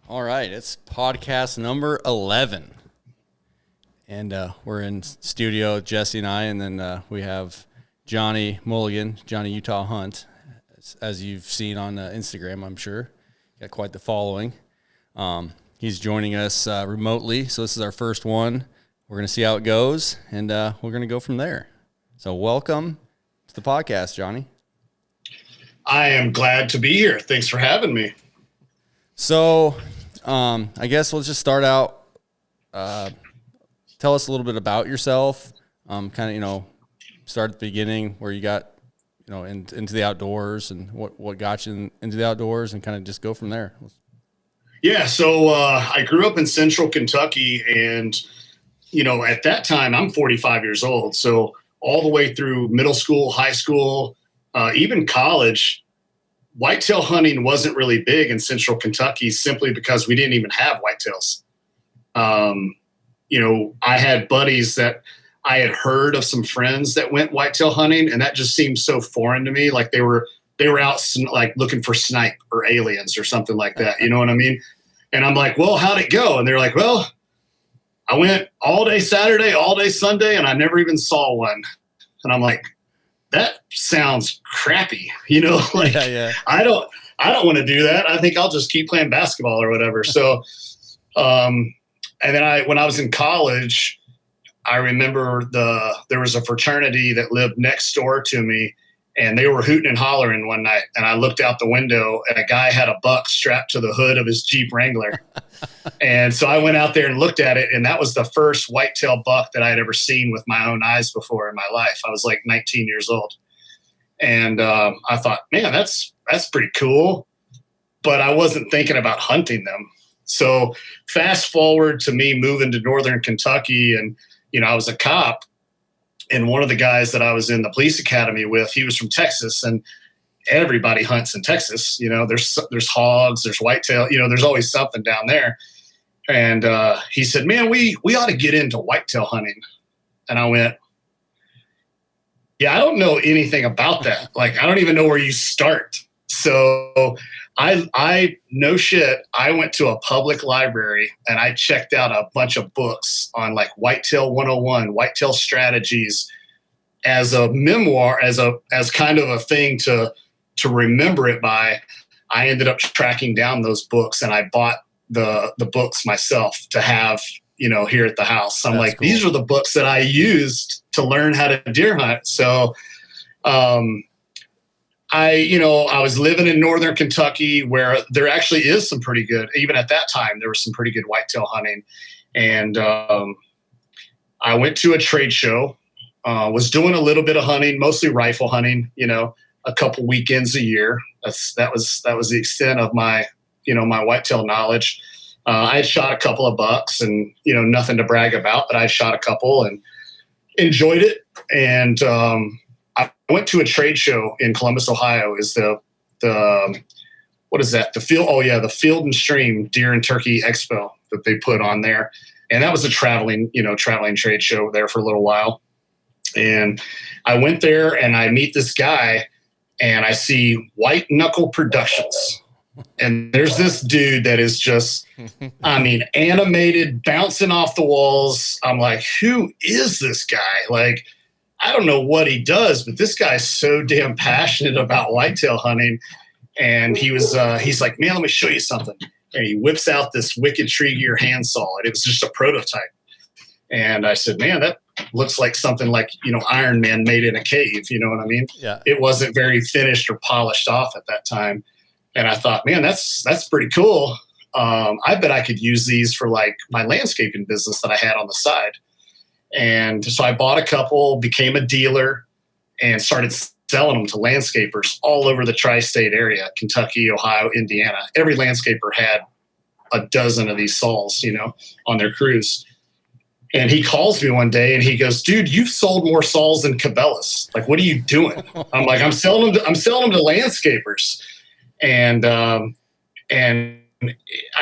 All right, it's podcast number 11. And we're in studio, Jesse and I, and then we have Johnny Mulligan, Johnny Utah Hunt, as you've seen on Instagram, I'm sure. Got quite the following. He's joining us remotely, so this is our first one. We're going to see how it goes, and we're going to go from there. So welcome to the podcast, Johnny. I am glad to be here. Thanks for having me. So I guess we'll just start out. Tell us a little bit about yourself. Kind of, start at the beginning where you got, into the outdoors and what got you into the outdoors, and kind of just go from there. Yeah. So I grew up in Central Kentucky, and, at that time I'm 45 years old. So all the way through middle school, high school, even college, whitetail hunting wasn't really big in Central Kentucky simply because we didn't even have whitetails. I had buddies that I had heard of, some friends that went whitetail hunting, and that just seemed so foreign to me. Like they were out like looking for snipe or aliens or something like that. You know what I mean? And I'm like, well, how'd it go? And they're like, well, I went all day Saturday, all day Sunday, and I never even saw one. And I'm like, that sounds crappy. Yeah. I don't want to do that. I think I'll just keep playing basketball or whatever. So, and then when I was in college, I remember there was a fraternity that lived next door to me, and they were hooting and hollering one night. And I looked out the window, and a guy had a buck strapped to the hood of his Jeep Wrangler. And so I went out there and looked at it, and that was the first whitetail buck that I had ever seen with my own eyes before in my life. I was like 19 years old. And I thought, man, that's pretty cool. But I wasn't thinking about hunting them. So fast forward to me moving to Northern Kentucky, and, I was a cop. And one of the guys that I was in the police academy with, he was from Texas, and everybody hunts in Texas. There's hogs, there's whitetail, there's always something down there. And he said, man, we ought to get into whitetail hunting. And I went, yeah, I don't know anything about that. Like, I don't even know where you start. So I no shit, I went to a public library and I checked out a bunch of books on like Whitetail 101, whitetail strategies, as a memoir, as kind of a thing to remember it by. I ended up tracking down those books, and I bought the books myself to have, here at the house. So I'm like, cool. These are the books that I used to learn how to deer hunt. So, I was living in Northern Kentucky, where there actually is some pretty good, even at that time, there was some pretty good whitetail hunting. And I went to a trade show, was doing a little bit of hunting, mostly rifle hunting, a couple weekends a year. That was the extent of my, my whitetail knowledge. I had shot a couple of bucks, and, nothing to brag about, but I shot a couple and enjoyed it. And I went to a trade show in Columbus, Ohio. Is the what is that? The Field and Stream Deer and Turkey Expo that they put on there. And that was a traveling trade show there for a little while. And I went there, and I meet this guy, and I see White Knuckle Productions. And there's this dude that is just, animated, bouncing off the walls. I'm like, who is this guy? Like, I don't know what he does, but this guy's so damn passionate about whitetail hunting. And he's like, man, let me show you something. And he whips out this Wicked Tree Gear handsaw, and it was just a prototype. And I said, man, that looks like something like, Iron Man made in a cave. You know what I mean? Yeah. It wasn't very finished or polished off at that time. And I thought, man, that's pretty cool. I bet I could use these for like my landscaping business that I had on the side. And so I bought a couple, became a dealer, and started selling them to landscapers all over the tri-state area, Kentucky, Ohio, Indiana. Every landscaper had a dozen of these saws, on their crews. And he calls me one day and he goes, dude, you've sold more saws than Cabela's. Like, what are you doing? I'm like, I'm selling them to landscapers. And I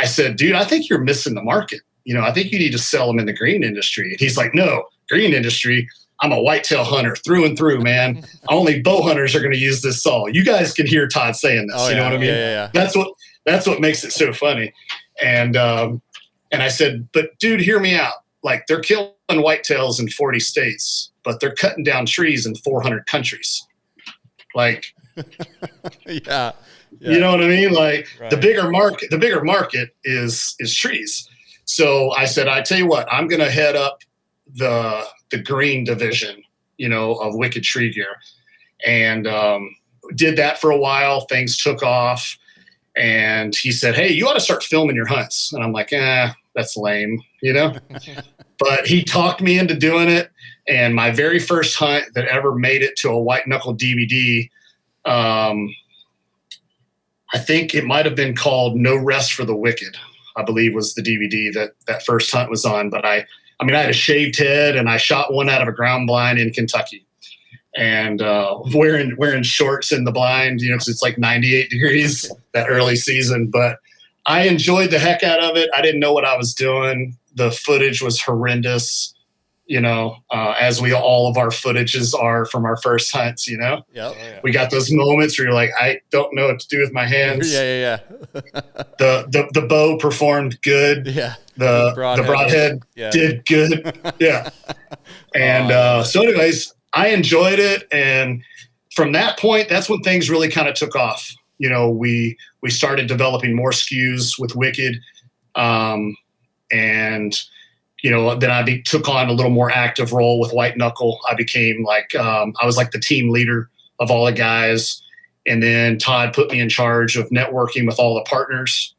said, dude, I think you're missing the market. I think you need to sell them in the green industry. And he's like, no, green industry. I'm a whitetail hunter through and through, man. Only bow hunters are going to use this saw. You guys can hear Todd saying this. You know what I mean? Yeah. That's what makes it so funny. And I said, but dude, hear me out. Like, they're killing whitetails in 40 states, but they're cutting down trees in 400 countries. Like, yeah. You know what I mean? Like, right. the bigger market is trees. So I said, I tell you what, I'm going to head up the green division, of Wicked Tree Gear. And did that for a while. Things took off. And he said, hey, you ought to start filming your hunts. And I'm like, that's lame, But he talked me into doing it. And my very first hunt that ever made it to a white knuckle DVD, I think it might have been called No Rest for the Wicked, I believe was the DVD that first hunt was on. But I had a shaved head and I shot one out of a ground blind in Kentucky. And wearing shorts in the blind, because it's like 98 degrees that early season. But I enjoyed the heck out of it. I didn't know what I was doing. The footage was horrendous, as all of our footages are from our first hunts, Yep. Oh, yeah. We got those moments where you're like, I don't know what to do with my hands. Yeah. The bow performed good. Yeah. The broadhead did good. Yeah. And so anyways, I enjoyed it. And from that point, that's when things really kind of took off. We started developing more SKUs with Wicked. And, then I took on a little more active role with White Knuckle. I became I was like the team leader of all the guys. And then Todd put me in charge of networking with all the partners.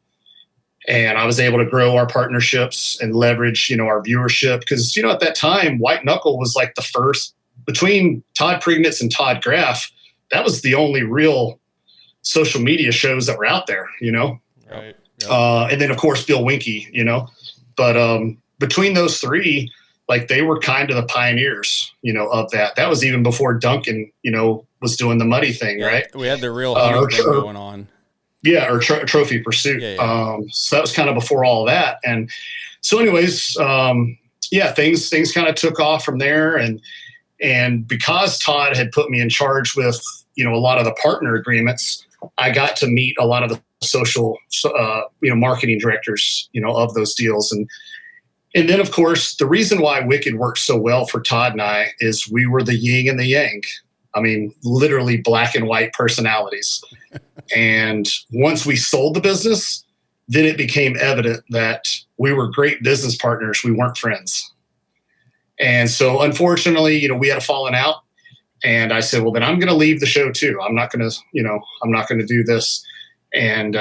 And I was able to grow our partnerships and leverage, our viewership. Because, at that time, White Knuckle was like the first, between Todd Prignitz and Todd Graff, that was the only real social media shows that were out there, Right. Yep. And then, of course, Bill Winke, But between those three, they were kind of the pioneers, of that. That was even before Duncan, was doing the muddy thing, right? We had the real hunting thing going on. Yeah, or Trophy Pursuit. Yeah. So that was kind of before all of that. And so anyways, things kind of took off from there. And because Todd had put me in charge with, a lot of the partner agreements, I got to meet a lot of the social, marketing directors, of those deals. And then, of course, the reason why Wicked worked so well for Todd and I is we were the yin and the yang. I mean, literally black and white personalities. And once we sold the business, then it became evident that we were great business partners. We weren't friends. And so, unfortunately, we had a falling out. And I said, well, then I'm going to leave the show too. I'm not going to do this. And,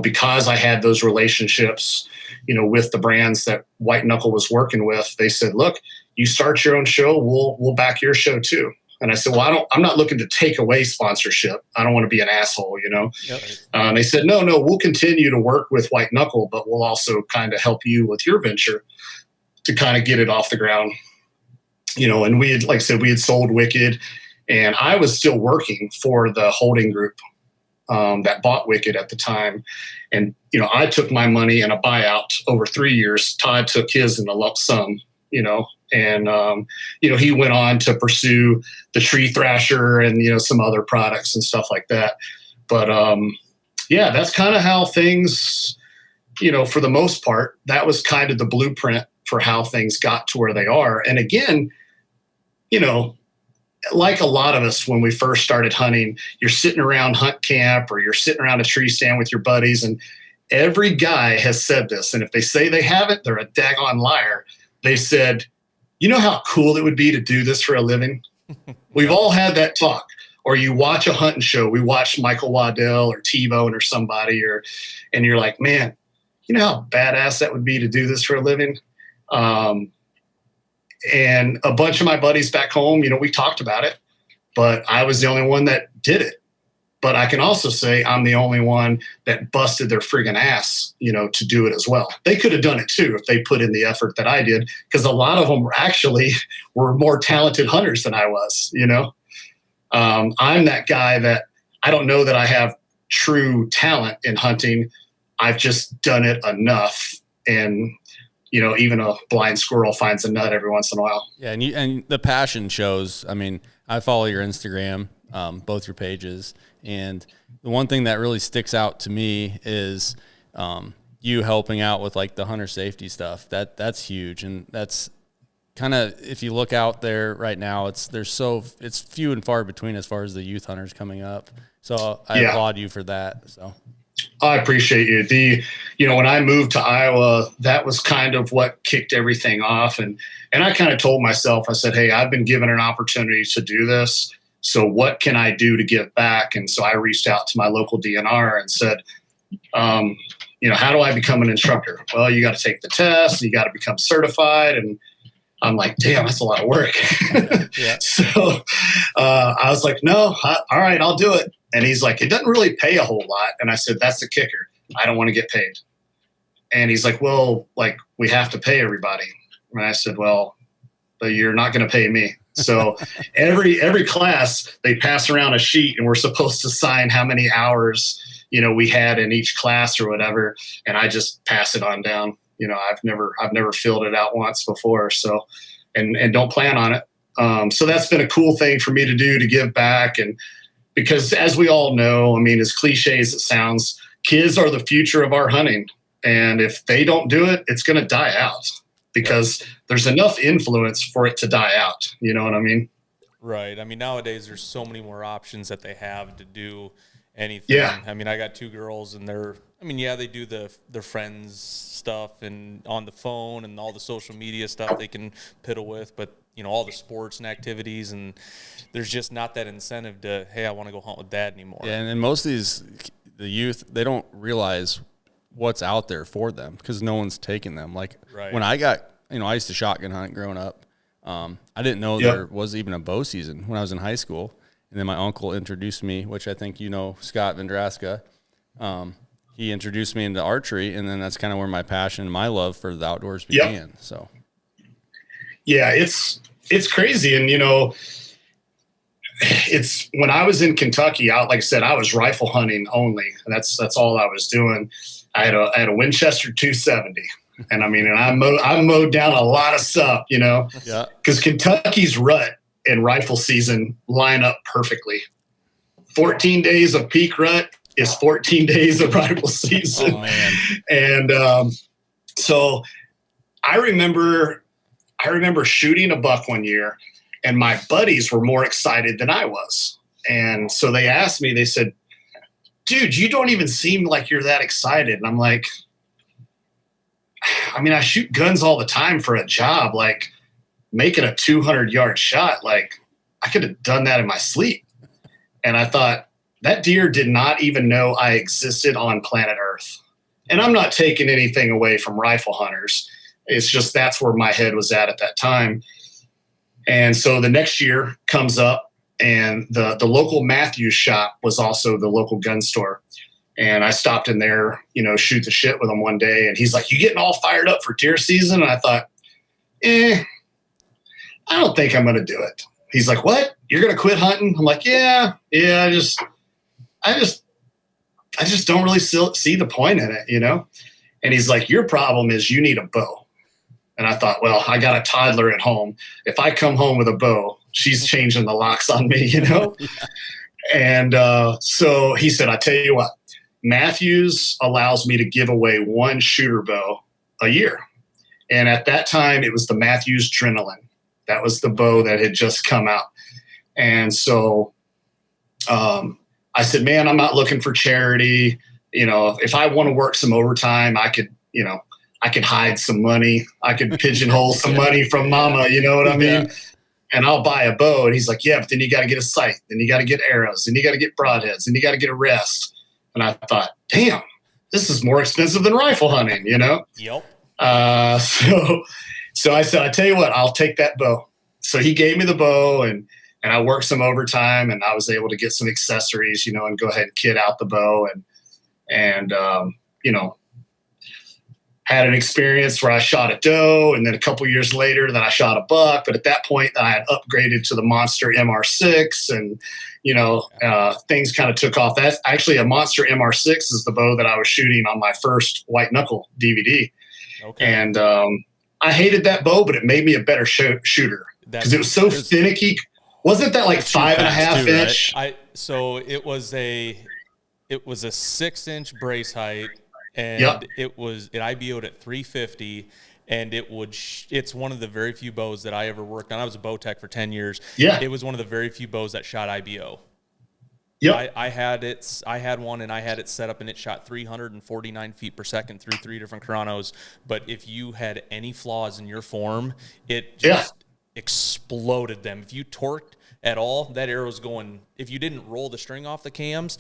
because I had those relationships, with the brands that White Knuckle was working with, they said, look, you start your own show, we'll back your show too. And I said, well, I'm not looking to take away sponsorship. I don't want to be an asshole, Yep. They said, no, we'll continue to work with White Knuckle, but we'll also kind of help you with your venture to kind of get it off the ground. And we had, like I said, we had sold Wicked, and I was still working for the holding group that bought Wicked at the time. And, I took my money in a buyout over 3 years. Todd took his in a lump sum, and, he went on to pursue the tree thrasher and, some other products and stuff like that. But, that's kind of how things, for the most part, that was kind of the blueprint for how things got to where they are. And again, like a lot of us, when we first started hunting, you're sitting around hunt camp or you're sitting around a tree stand with your buddies, and every guy has said this. And if they say they haven't, they're a daggone liar. They said, how cool it would be to do this for a living? We've all had that talk. Or you watch a hunting show. We watch Michael Waddell or T-Bone or somebody, and you're like, man, how badass that would be to do this for a living? And a bunch of my buddies back home, we talked about it, but I was the only one that did it. But I can also say I'm the only one that busted their friggin' ass, to do it as well. They could have done it too if they put in the effort that I did, because a lot of them were more talented hunters than I was, I'm that guy that I don't know that I have true talent in hunting. I've just done it enough. And even a blind squirrel finds a nut every once in a while. Yeah, and the passion shows. I mean, I follow your Instagram, both your pages, and the one thing that really sticks out to me is you helping out with like the hunter safety stuff, that's huge. And that's kind of, if you look out there right now, it's few and far between as far as the youth hunters coming up. So I applaud you for that. So I appreciate you. When I moved to Iowa, that was kind of what kicked everything off. And I kind of told myself, I said, hey, I've been given an opportunity to do this. So what can I do to give back? And so I reached out to my local DNR and said, how do I become an instructor? Well, you got to take the test, you got to become certified. And I'm like, damn, that's a lot of work. So I was like, no, all right, I'll do it. And he's like, it doesn't really pay a whole lot. And I said, that's the kicker. I don't want to get paid. And he's like, well, like, we have to pay everybody. And I said, well, but you're not going to pay me. So every class, they pass around a sheet and we're supposed to sign how many hours, we had in each class or whatever. And I just pass it on down. I've never filled it out once before. So, and don't plan on it. So that's been a cool thing for me to do, to give back. And because as we all know, I mean, as cliche as it sounds, kids are the future of our hunting. And if they don't do it, it's going to die out because there's enough influence for it to die out. You know what I mean? Right. I mean, nowadays there's so many more options that they have to do anything. Yeah. I mean, I got 2 girls and they do their friends stuff and on the phone and all the social media stuff they can piddle with, but all the sports and activities, and there's just not that incentive to, hey, I want to go hunt with dad anymore. Yeah, and most of the youth, they don't realize what's out there for them because no one's taking them. Like when I got, I used to shotgun hunt growing up. I didn't know there was even a bow season when I was in high school. And then my uncle introduced me, which I think Scott Vendraska. He introduced me into archery, and then that's kind of where my passion and my love for the outdoors began. So, yeah, it's crazy, and it's when I was in Kentucky. Like I said, I was rifle hunting only. And that's all I was doing. I had a Winchester 270, and I mowed down a lot of stuff, because Kentucky's rut and rifle season line up perfectly. 14 days of peak rut is 14 days of rifle season. Oh, man. And so I remember shooting a buck one year, and my buddies were more excited than I was. And so they asked me, they said, dude, you don't even seem like you're that excited. And I'm like, I shoot guns all the time for a job. Like, making a 200-yard shot, like, I could have done that in my sleep. And I thought, that deer did not even know I existed on planet Earth. And I'm not taking anything away from rifle hunters. It's just that's where my head was at that time. And so the next year comes up, and the local Matthews shop was also the local gun store. And I stopped in there, shoot the shit with him one day. And he's like, you getting all fired up for deer season? And I thought, I don't think I'm going to do it. He's like, what? You're going to quit hunting? I'm like, yeah. I just don't really see the point in it, And he's like, your problem is you need a bow. And I thought, well, I got a toddler at home. If I come home with a bow, she's changing the locks on me, Yeah. And so he said, I tell you what, Matthews allows me to give away one shooter bow a year. And at that time, it was the Matthews Adrenaline. That was the bow that had just come out. And so I said, man, I'm not looking for charity. If I want to work some overtime, I could hide some money. I could pigeonhole some money from mama, you know what I mean? Yeah. And I'll buy a bow. And he's like, yeah, but then you got to get a sight. Then you got to get arrows. Then you got to get broadheads. Then you got to get a rest. And I thought, damn, this is more expensive than rifle hunting, Yep. So I said, I tell you what, I'll take that bow. So he gave me the bow, and I worked some overtime, and I was able to get some accessories, and go ahead and kit out the bow, and had an experience where I shot a doe, and then a couple years later that I shot a buck. But at that point I had upgraded to the Monster MR6, and things kind of took off. That's actually a Monster MR6 is the bow that I was shooting on my first white knuckle DVD. Okay. And I hated that bow, but it made me a better shooter because it was so finicky. Wasn't that like 5.5 inch? So it was a 6-inch brace height, and it IBO'd at 350. And it's one of the very few bows that I ever worked on. I was a bow tech for 10 years. Yeah. It was one of the very few bows that shot IBO. Yep. I had one and I had it set up and it shot 349 feet per second through 3 different chronos. But if you had any flaws in your form, it just exploded them. If you torqued at all, that arrow's going, if you didn't roll the string off the cams,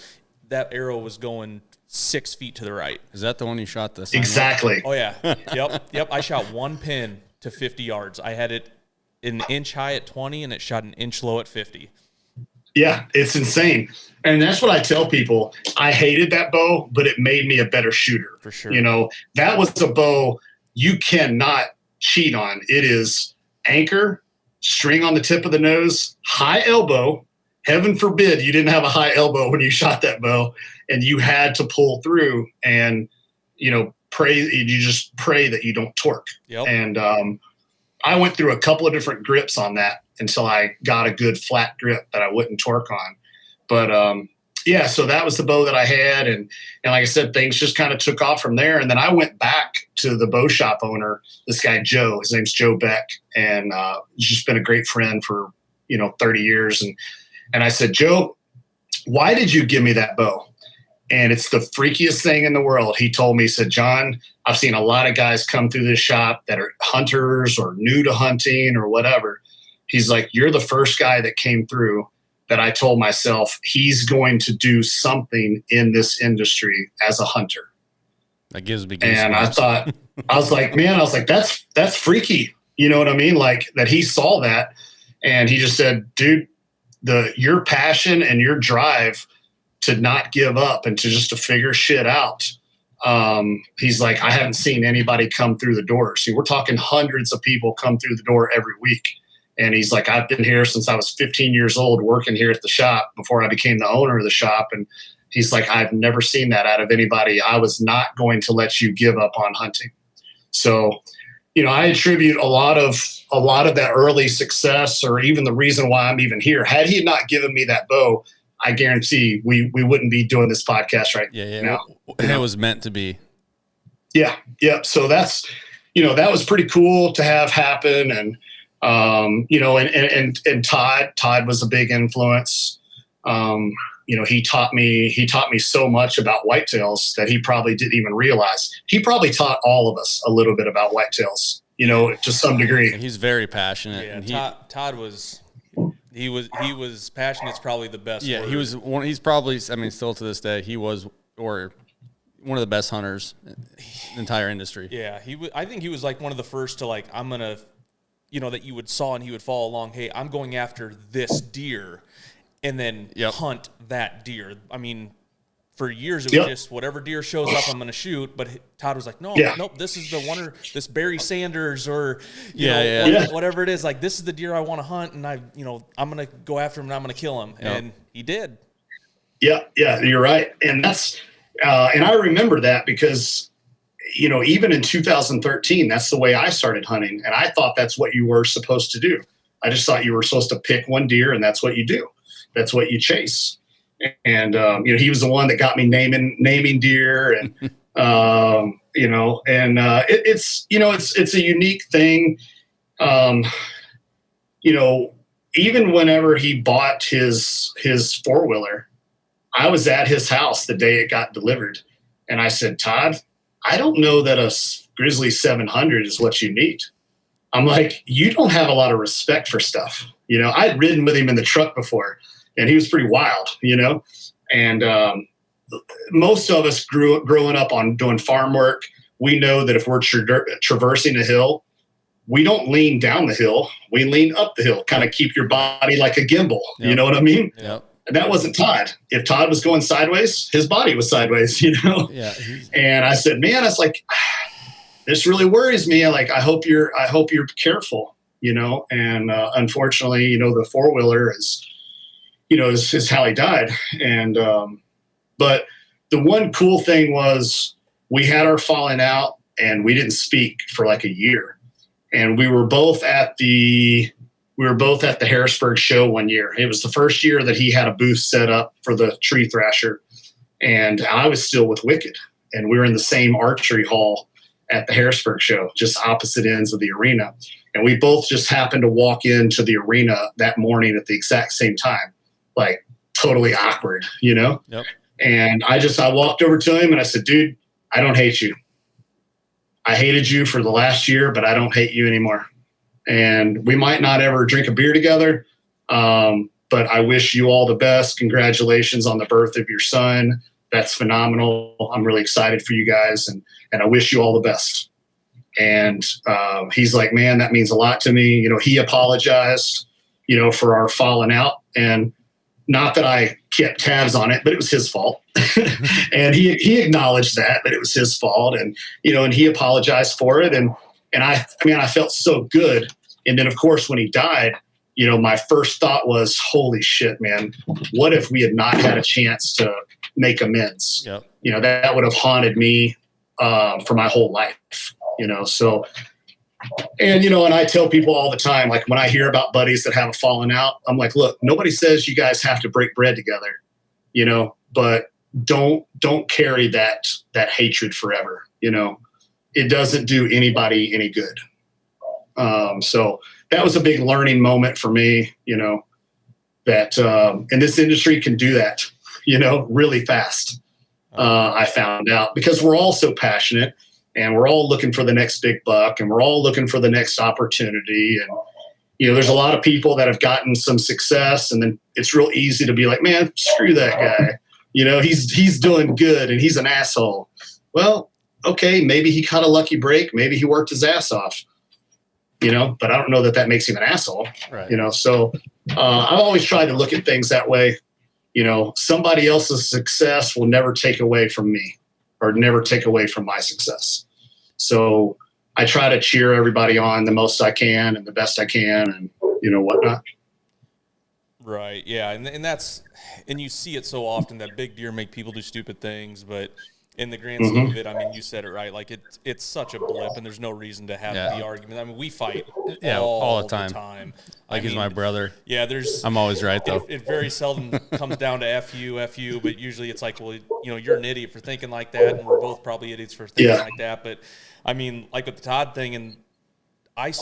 that arrow was going 6 feet to the right. Is that the one you shot this? Exactly. Oh yeah. Yep. I shot one pin to 50 yards. I had it an inch high at 20 and it shot an inch low at 50. Yeah, it's insane. And that's what I tell people. I hated that bow, but it made me a better shooter. For sure. You know, that was a bow you cannot cheat on. It is anchor, string on the tip of the nose, high elbow. Heaven forbid you didn't have a high elbow when you shot that bow, and you had to pull through and, you know, you just pray that you don't torque. Yep. And I went through a couple of different grips on that until I got a good flat grip that I wouldn't torque on. But so that was the bow that I had. And like I said, things just kind of took off from there. And then I went back to the bow shop owner, this guy, Joe, his name's Joe Beck. And he's just been a great friend for, 30 years. And I said, Joe, why did you give me that bow? And it's the freakiest thing in the world. He told me, he said, John, I've seen a lot of guys come through this shop that are hunters or new to hunting or whatever. He's like, you're the first guy that came through that I told myself he's going to do something in this industry as a hunter. That gives me goosebumps. And I was like, that's freaky. You know what I mean? Like that he saw that and he just said, dude, your passion and your drive to not give up and to figure shit out. He's like, I haven't seen anybody come through the door. See, we're talking hundreds of people come through the door every week. And he's like, I've been here since I was 15 years old working here at the shop before I became the owner of the shop. And he's like, I've never seen that out of anybody. I was not going to let you give up on hunting. So, I attribute a lot of that early success, or even the reason why I'm even here. Had he not given me that bow, I guarantee we wouldn't be doing this podcast right now. And it was meant to be. Yeah. Yeah. So that's, that was pretty cool to have happen. And, and Todd was a big influence. He taught me so much about whitetails that he probably didn't even realize. He probably taught all of us a little bit about whitetails, to some degree. And he's very passionate. Yeah, and Todd was passionate. It's probably the best. Yeah, word. he's probably, still to this day, he was one of the best hunters in the entire industry. Yeah, I think he was like one of the first to like, I'm gonna, that you would saw and he would follow along. Hey, I'm going after this deer, and then hunt that deer. I mean, for years it was just whatever deer shows up, I'm going to shoot. But Todd was like, nope, this is the one, or this Barry Sanders, or whatever it is. Like, this is the deer I want to hunt, and I'm going to go after him and I'm going to kill him, and he did. Yeah, you're right, and that's and I remember that because even in 2013, that's the way I started hunting, and I thought that's what you were supposed to do. I just thought you were supposed to pick one deer, and that's what you do. That's what you chase. And, he was the one that got me naming deer and, it's a unique thing. Even whenever he bought his 4-wheeler, I was at his house the day it got delivered. And I said, Todd, I don't know that a Grizzly 700 is what you need. I'm like, you don't have a lot of respect for stuff. I'd ridden with him in the truck before, and he was pretty wild, and most of us growing up on doing farm work, we know that if we're traversing a hill, we don't lean down the hill, we lean up the hill, kind of keep your body like a gimbal. Yep. You know what I mean? Yep. And that wasn't Todd. If Todd was going sideways, his body was sideways, Yeah. And I said, man, it's like, this really worries me. Like, I hope you're careful, and unfortunately, the 4-wheeler is how he died. And, but the one cool thing was we had our falling out and we didn't speak for like a year. And we were both at the Harrisburg show one year. It was the first year that he had a booth set up for the tree thrasher. And I was still with Wicked. and we were in the same archery hall at the Harrisburg show, just opposite ends of the arena. And we both just happened to walk into the arena that morning at the exact same time, like totally awkward, you know? Yep. And I walked over to him and I said, dude, I don't hate you. I hated you for the last year, but I don't hate you anymore. And we might not ever drink a beer together, but I wish you all the best. Congratulations on the birth of your son. That's phenomenal. I'm really excited for you guys, and I wish you all the best. And he's like, man, that means a lot to me. You know, he apologized, you know, for our falling out. And not that I kept tabs on it, but it was his fault. And he acknowledged that it was his fault. And, you know, and he apologized for it. And I felt so good. And then, of course, when he died, you know, my first thought was, holy shit, man, what if we had not had a chance to make amends? Yep. You know, that would have haunted me for my whole life, you know? So, and, you know, and I tell people all the time, like when I hear about buddies that have a falling out, I'm like, look, nobody says you guys have to break bread together, you know, but don't carry that hatred forever. You know, it doesn't do anybody any good. So that was a big learning moment for me, you know, that, and this industry can do that, you know, really fast. I found out because we're all so passionate and we're all looking for the next big buck and we're all looking for the next opportunity. And, you know, there's a lot of people that have gotten some success and then it's real easy to be like, man, screw that guy. You know, he's doing good and he's an asshole. Well, okay, maybe he caught a lucky break. Maybe he worked his ass off, you know, but I don't know that makes him an asshole, Right. You know? So I've always tried to look at things that way. You know, somebody else's success will never take away from me or never take away from my success. So I try to cheer everybody on the most I can and the best I can and, you know, whatnot. Right. Yeah. And that's, and you see it so often that big deer make people do stupid things, but in the grand scheme of it, I mean, you said it right. Like it's such a blip and there's no reason to have the argument. I mean, we fight all the time. Like he's my brother. Yeah. I'm always right though. It very seldom comes down to F you, but usually it's like, well, you know, you're an idiot for thinking like that. And we're both probably idiots for thinking like that. But I mean, like with the Todd thing, and I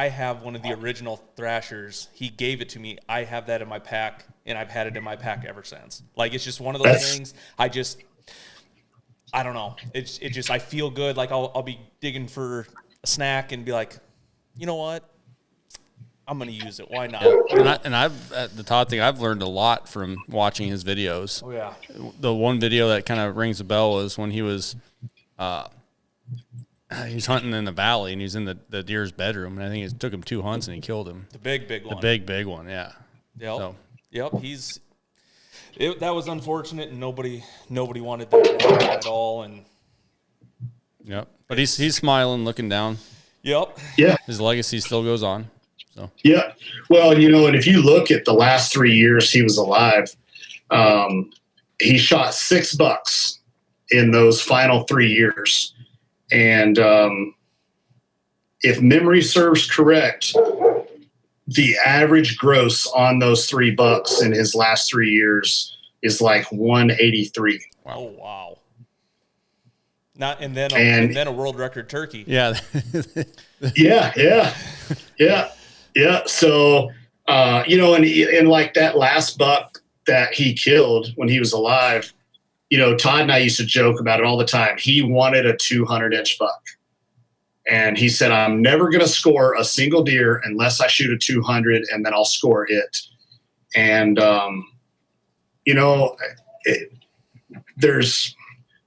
have one of the original Thrashers. He gave it to me. I have that in my pack, and I've had it in my pack ever since. Like, it's just one of those things. I don't know. It just, I feel good. Like, I'll be digging for a snack and be like, you know what? I'm going to use it. Why not? Yeah. And I've the Todd thing, I've learned a lot from watching his videos. Oh, yeah. The one video that kind of rings a bell was when he was hunting in the valley and he's in the deer's bedroom. And I think it took him 2 hunts and he killed him. The big one. The big one, yeah. Yep. So. Yep. That was unfortunate, and nobody wanted that to happen at all. And yep. But he's smiling, looking down. Yep. Yeah. His legacy still goes on. So. Yeah. Well, you know, and if you look at the last 3 years he was alive, he shot 6 bucks in those final 3 years. And if memory serves correct, the average gross on those 3 bucks in his last 3 years is like 183. Wow. Oh, wow. And then a world record turkey. Yeah. Yeah. So, you know, and like that last buck that he killed when he was alive, you know, Todd and I used to joke about it all the time. He wanted a 200-inch buck. And he said, I'm never going to score a single deer unless I shoot a 200 and then I'll score it. And, you know, there's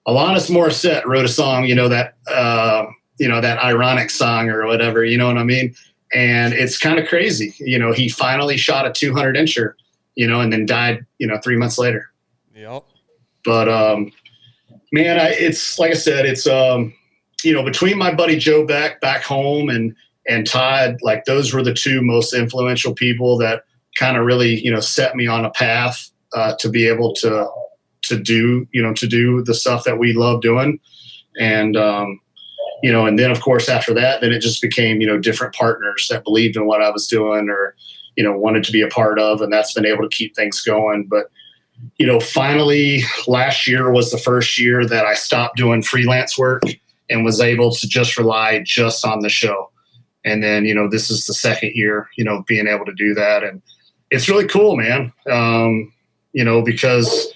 Alanis Morissette wrote a song, you know, that ironic song or whatever, you know what I mean? And it's kind of crazy. You know, he finally shot a 200-incher, you know, and then died, you know, 3 months later. Yep. But, man, it's like I said, it's, you know, between my buddy Joe Beck back home and Todd, like those were the 2 most influential people that kind of really, you know, set me on a path to be able to do the stuff that we love doing. And, you know, and then of course after that, then it just became, you know, different partners that believed in what I was doing or, you know, wanted to be a part of, and that's been able to keep things going. But, finally last year was the first year that I stopped doing freelance work and was able to just rely just on the show. And then, this is the second year, being able to do that. And it's really cool, man. Because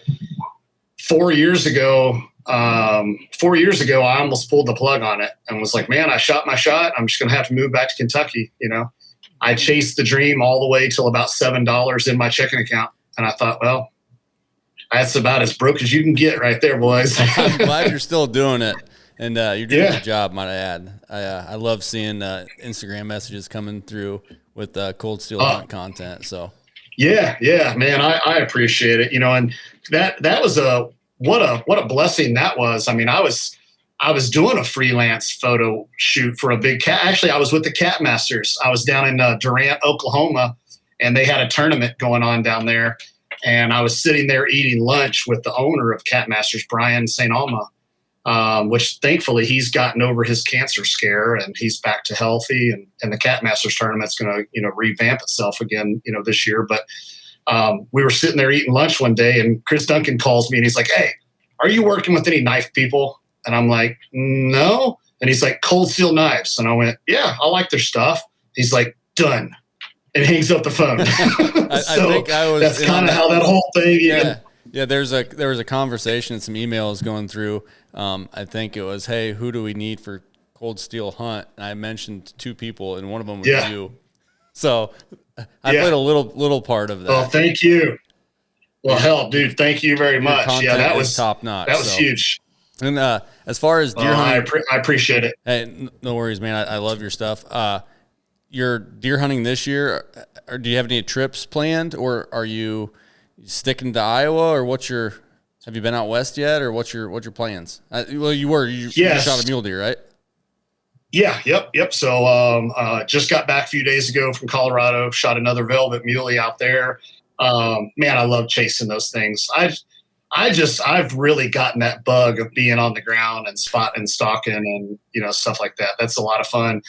4 years ago, I almost pulled the plug on it and was like, man, I shot my shot. I'm just going to have to move back to Kentucky. I chased the dream all the way till about $7 in my checking account. And I thought, well, that's about as broke as you can get right there, boys. I'm glad you're still doing it. And you're doing a good job, might I add. I love seeing Instagram messages coming through with Cold Steel Hunt content. So yeah, man, I appreciate it. And that was what a blessing that was. I mean, I was doing a freelance photo shoot for a big cat. Actually, I was with the Cat Masters. I was down in Durant, Oklahoma, and they had a tournament going on down there. And I was sitting there eating lunch with the owner of Cat Masters, Brian St. Alma. Which thankfully he's gotten over his cancer scare and he's back to healthy, and the Cat Masters tournament's going to, revamp itself again, this year. But we were sitting there eating lunch one day and Chris Duncan calls me and he's like, hey, are you working with any knife people? And I'm like, no. And he's like, Cold Steel Knives. And I went, yeah, I like their stuff. He's like, done. And hangs up the phone. I think that's kind of how that whole thing. Yeah. There was a conversation and some emails going through. I think it was, hey, who do we need for Cold Steel Hunt? And I mentioned 2 people, and one of them was you. So I played a little part of that. Well, thank you. Well, hell, dude, thank you very much. Yeah, that was top notch. That was huge. And as far as deer hunting, I appreciate it. Hey, no worries, man. I love your stuff. You're deer hunting this year, or do you have any trips planned, or are you sticking to Iowa, or have you been out west yet, or what's your plans? You shot a mule deer, right? Yeah. Yep. So, just got back a few days ago from Colorado, shot another velvet muley out there. Man, I love chasing those things. I've really gotten that bug of being on the ground and spotting and stalking and, stuff like that. That's a lot of fun.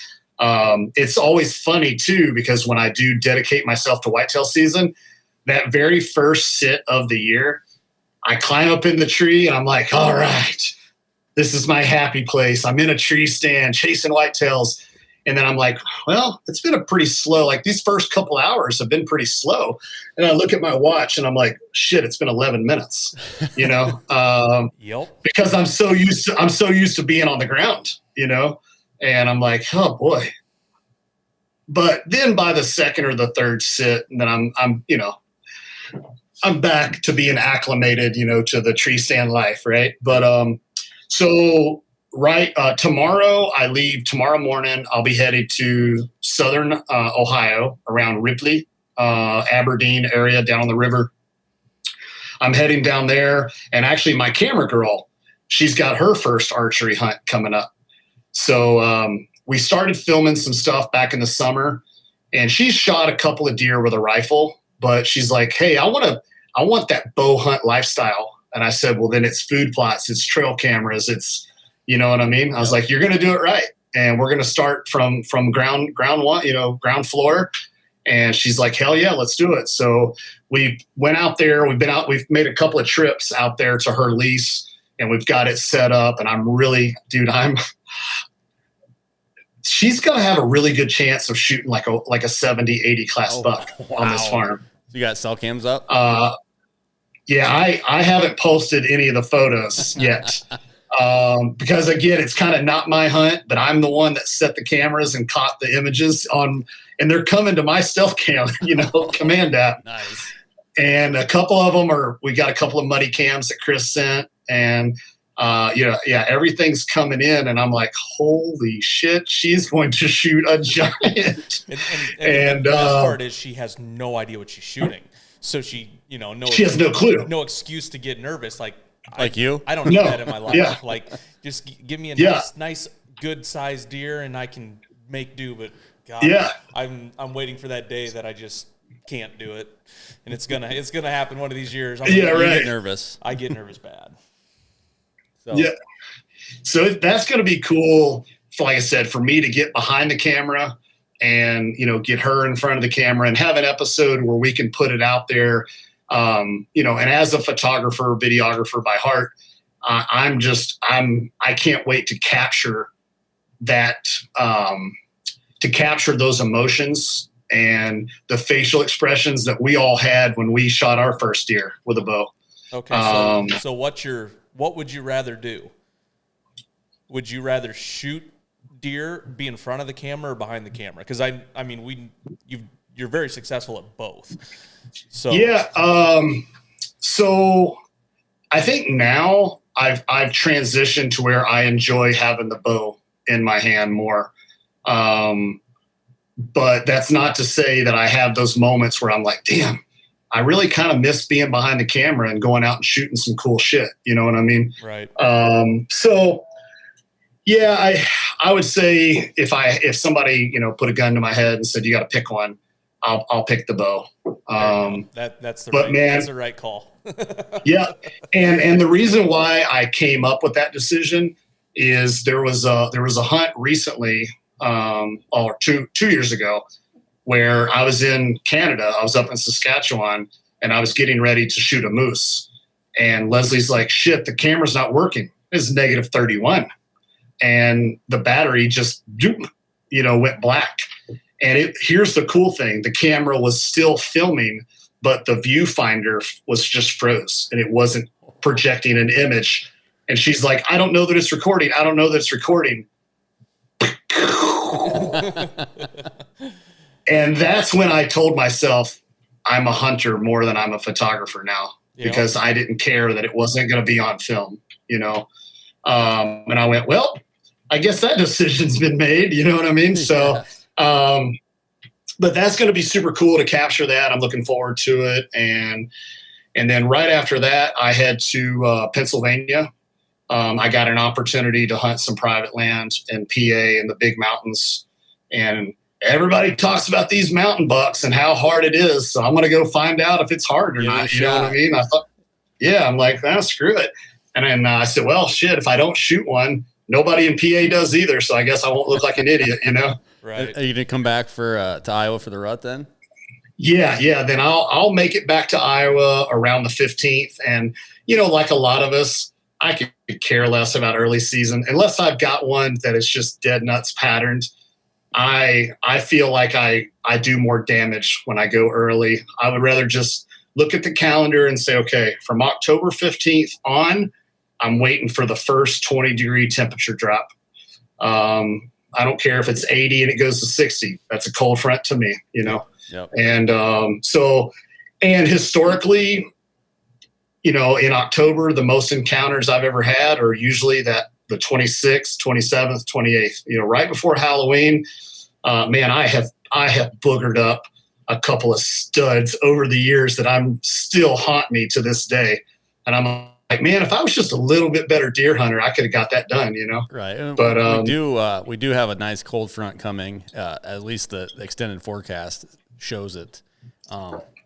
It's always funny too, because when I do dedicate myself to whitetail season, that very first sit of the year, I climb up in the tree and I'm like, all right, this is my happy place. I'm in a tree stand chasing whitetails. And then I'm like, well, it's been a pretty slow, like these first couple hours have been pretty slow. And I look at my watch and I'm like, shit, it's been 11 minutes, Yep. Because I'm so used to being on the ground, and I'm like, oh boy. But then by the second or the third sit, and then I'm back to being acclimated, to the tree stand life. Right. But, tomorrow I leave tomorrow morning. I'll be headed to Southern Ohio around Ripley, Aberdeen area down on the river. I'm heading down there, and actually my camera girl, she's got her first archery hunt coming up. So we started filming some stuff back in the summer, and she's shot a couple of deer with a rifle, but she's like, hey, I want that bow hunt lifestyle. And I said, well, then it's food plots, it's trail cameras, it's, you know what I mean? I was like, you're going to do it right. And we're going to start from ground one, ground floor. And she's like, hell yeah, let's do it. So we went out there, we've made a couple of trips out there to her lease, and we've got it set up. And she's going to have a really good chance of shooting like a 70, 80 class buck on this farm. You got cell cams up? Yeah, I haven't posted any of the photos yet. Because again, it's kind of not my hunt, but I'm the one that set the cameras and caught the images and they're coming to my stealth cam, command app. Nice. And a couple of them we got a couple of muddy cams that Chris sent, and everything's coming in, and I'm like, holy shit, she's going to shoot a giant. And the best part is she has no idea what she's shooting. So she has no clue. No excuse to get nervous. Like you? I don't need that in my life. Yeah. Like, just give me a nice, good sized deer, and I can make do. But God, I'm waiting for that day that I just can't do it, and it's gonna happen one of these years. You get nervous. I get nervous bad. So that's going to be cool. Like I said, for me to get behind the camera and get her in front of the camera and have an episode where we can put it out there. And as a photographer, videographer by heart, I can't wait to capture that, to capture those emotions and the facial expressions that we all had when we shot our first deer with a bow. Okay. So what would you rather do? Would you rather shoot deer, be in front of the camera, or behind the camera? Because you're very successful at both. So yeah. So I think now I've transitioned to where I enjoy having the bow in my hand more. But that's not to say that I have those moments where I'm like, damn, I really kind of miss being behind the camera and going out and shooting some cool shit. You know what I mean? Right. So yeah, I would say if somebody, put a gun to my head and said, you got to pick one, I'll pick the bow. That's the right call. Yeah. And the reason why I came up with that decision is there was a hunt recently, or two years ago, where I was in Canada. I was up in Saskatchewan and I was getting ready to shoot a moose. And Leslie's like, shit, the camera's not working. It's negative 31. And the battery just, went black. And here's the cool thing. The camera was still filming, but the viewfinder was just froze and it wasn't projecting an image. And she's like, I don't know that it's recording. I don't know that it's recording. And that's when I told myself I'm a hunter more than I'm a photographer now, because I didn't care that it wasn't going to be on film, And I went, well, I guess that decision's been made. You know what I mean? So, but that's going to be super cool to capture that. I'm looking forward to it. And then right after that, I head to Pennsylvania. I got an opportunity to hunt some private land in PA in the big mountains. And everybody talks about these mountain bucks and how hard it is. So I'm going to go find out if it's hard or not. You know what I mean? I thought, I'm like, screw it. And then I said, well, shit, if I don't shoot one, nobody in PA does either. So I guess I won't look like an idiot, Right. Are you going to come back to Iowa for the rut then? Yeah. Then I'll make it back to Iowa around the 15th. And, like a lot of us, I could care less about early season unless I've got one that is just dead nuts patterned. I feel like I do more damage when I go early. I would rather just look at the calendar and say, okay, from October 15th on, I'm waiting for the first 20-degree temperature drop. I don't care if it's 80 and it goes to 60. That's a cold front to me, Yep. And and historically, in October, the most encounters I've ever had are usually the 26th, 27th, 28th, right before Halloween. Man, I have boogered up a couple of studs over the years that I'm still haunt me to this day. And I'm like, man, if I was just a little bit better deer hunter, I could have got that done, Right. But we do have a nice cold front coming. At least the extended forecast shows it.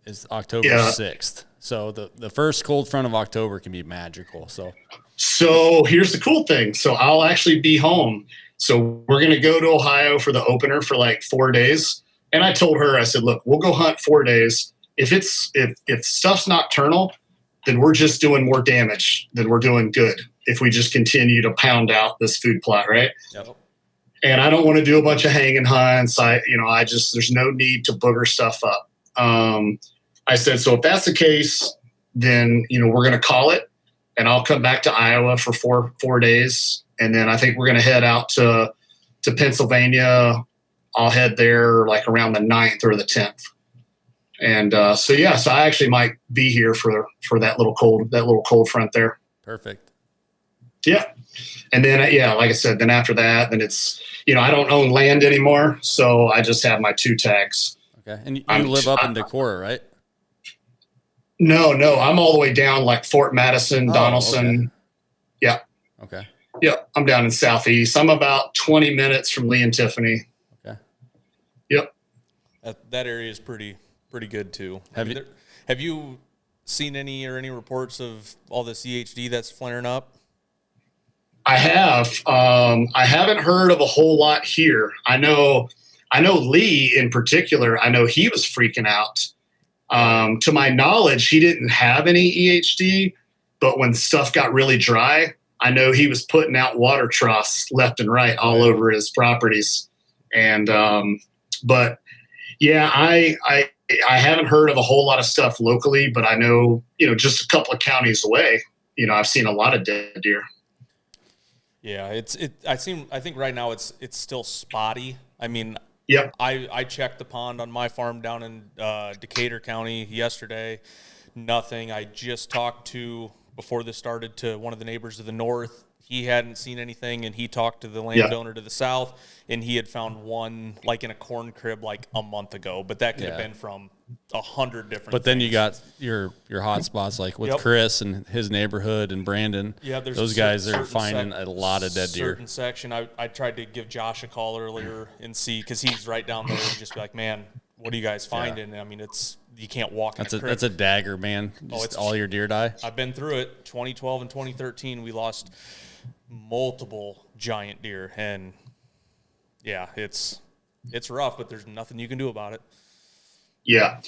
It's October 6th. So the first cold front of October can be magical. So here's the cool thing. So I'll actually be home. So we're going to go to Ohio for the opener for like 4 days. And I told her, I said, look, we'll go hunt 4 days. If stuff's nocturnal, then we're just doing more damage than we're doing good if we just continue to pound out this food plot, right? Yep. And I don't want to do a bunch of hanging hunts. There's no need to booger stuff up. I said, so if that's the case, then, we're going to call it and I'll come back to Iowa for four days. And then I think we're going to head out to Pennsylvania. I'll head there like around the 9th or the 10th. And so I actually might be here for that little cold front there. Perfect. Yeah. And then, like I said, then after that, then it's, I don't own land anymore. So I just have my 2 tags. Okay. And you live up in Decorah, right? No, I'm all the way down like Fort Madison, Donaldson. Okay. Yeah. Okay. Yeah. I'm down in Southeast. I'm about 20 minutes from Lee and Tiffany. Okay. Yep. That area is pretty good too. Have you seen any reports of all the CHD that's flaring up? I have. I haven't heard of a whole lot here. I know Lee in particular. I know he was freaking out, To my knowledge, he didn't have any EHD, but when stuff got really dry, I know he was putting out water troughs left and right all over his properties. And, but yeah, I haven't heard of a whole lot of stuff locally, but I know, just a couple of counties away, I've seen a lot of dead deer. Yeah, I think right now it's still spotty. I mean, yep. I checked the pond on my farm down in Decatur County yesterday. Nothing. I just talked before this started to one of the neighbors to the north. He hadn't seen anything, and he talked to the landowner to the south, and he had found one like in a corn crib like a month ago. But that could have been from 100 different. But then you got your hot spots like with Chris and his neighborhood and Brandon. Yeah, there's those guys are finding a lot of dead deer. Certain section. I tried to give Josh a call earlier and see because he's right down there and just be like, man, what are you guys finding? I mean, you can't walk. That's a dagger, man. Just all your deer die. I've been through it. 2012 and 2013, we lost multiple giant deer, and it's rough, but there's nothing you can do about it. Yeah,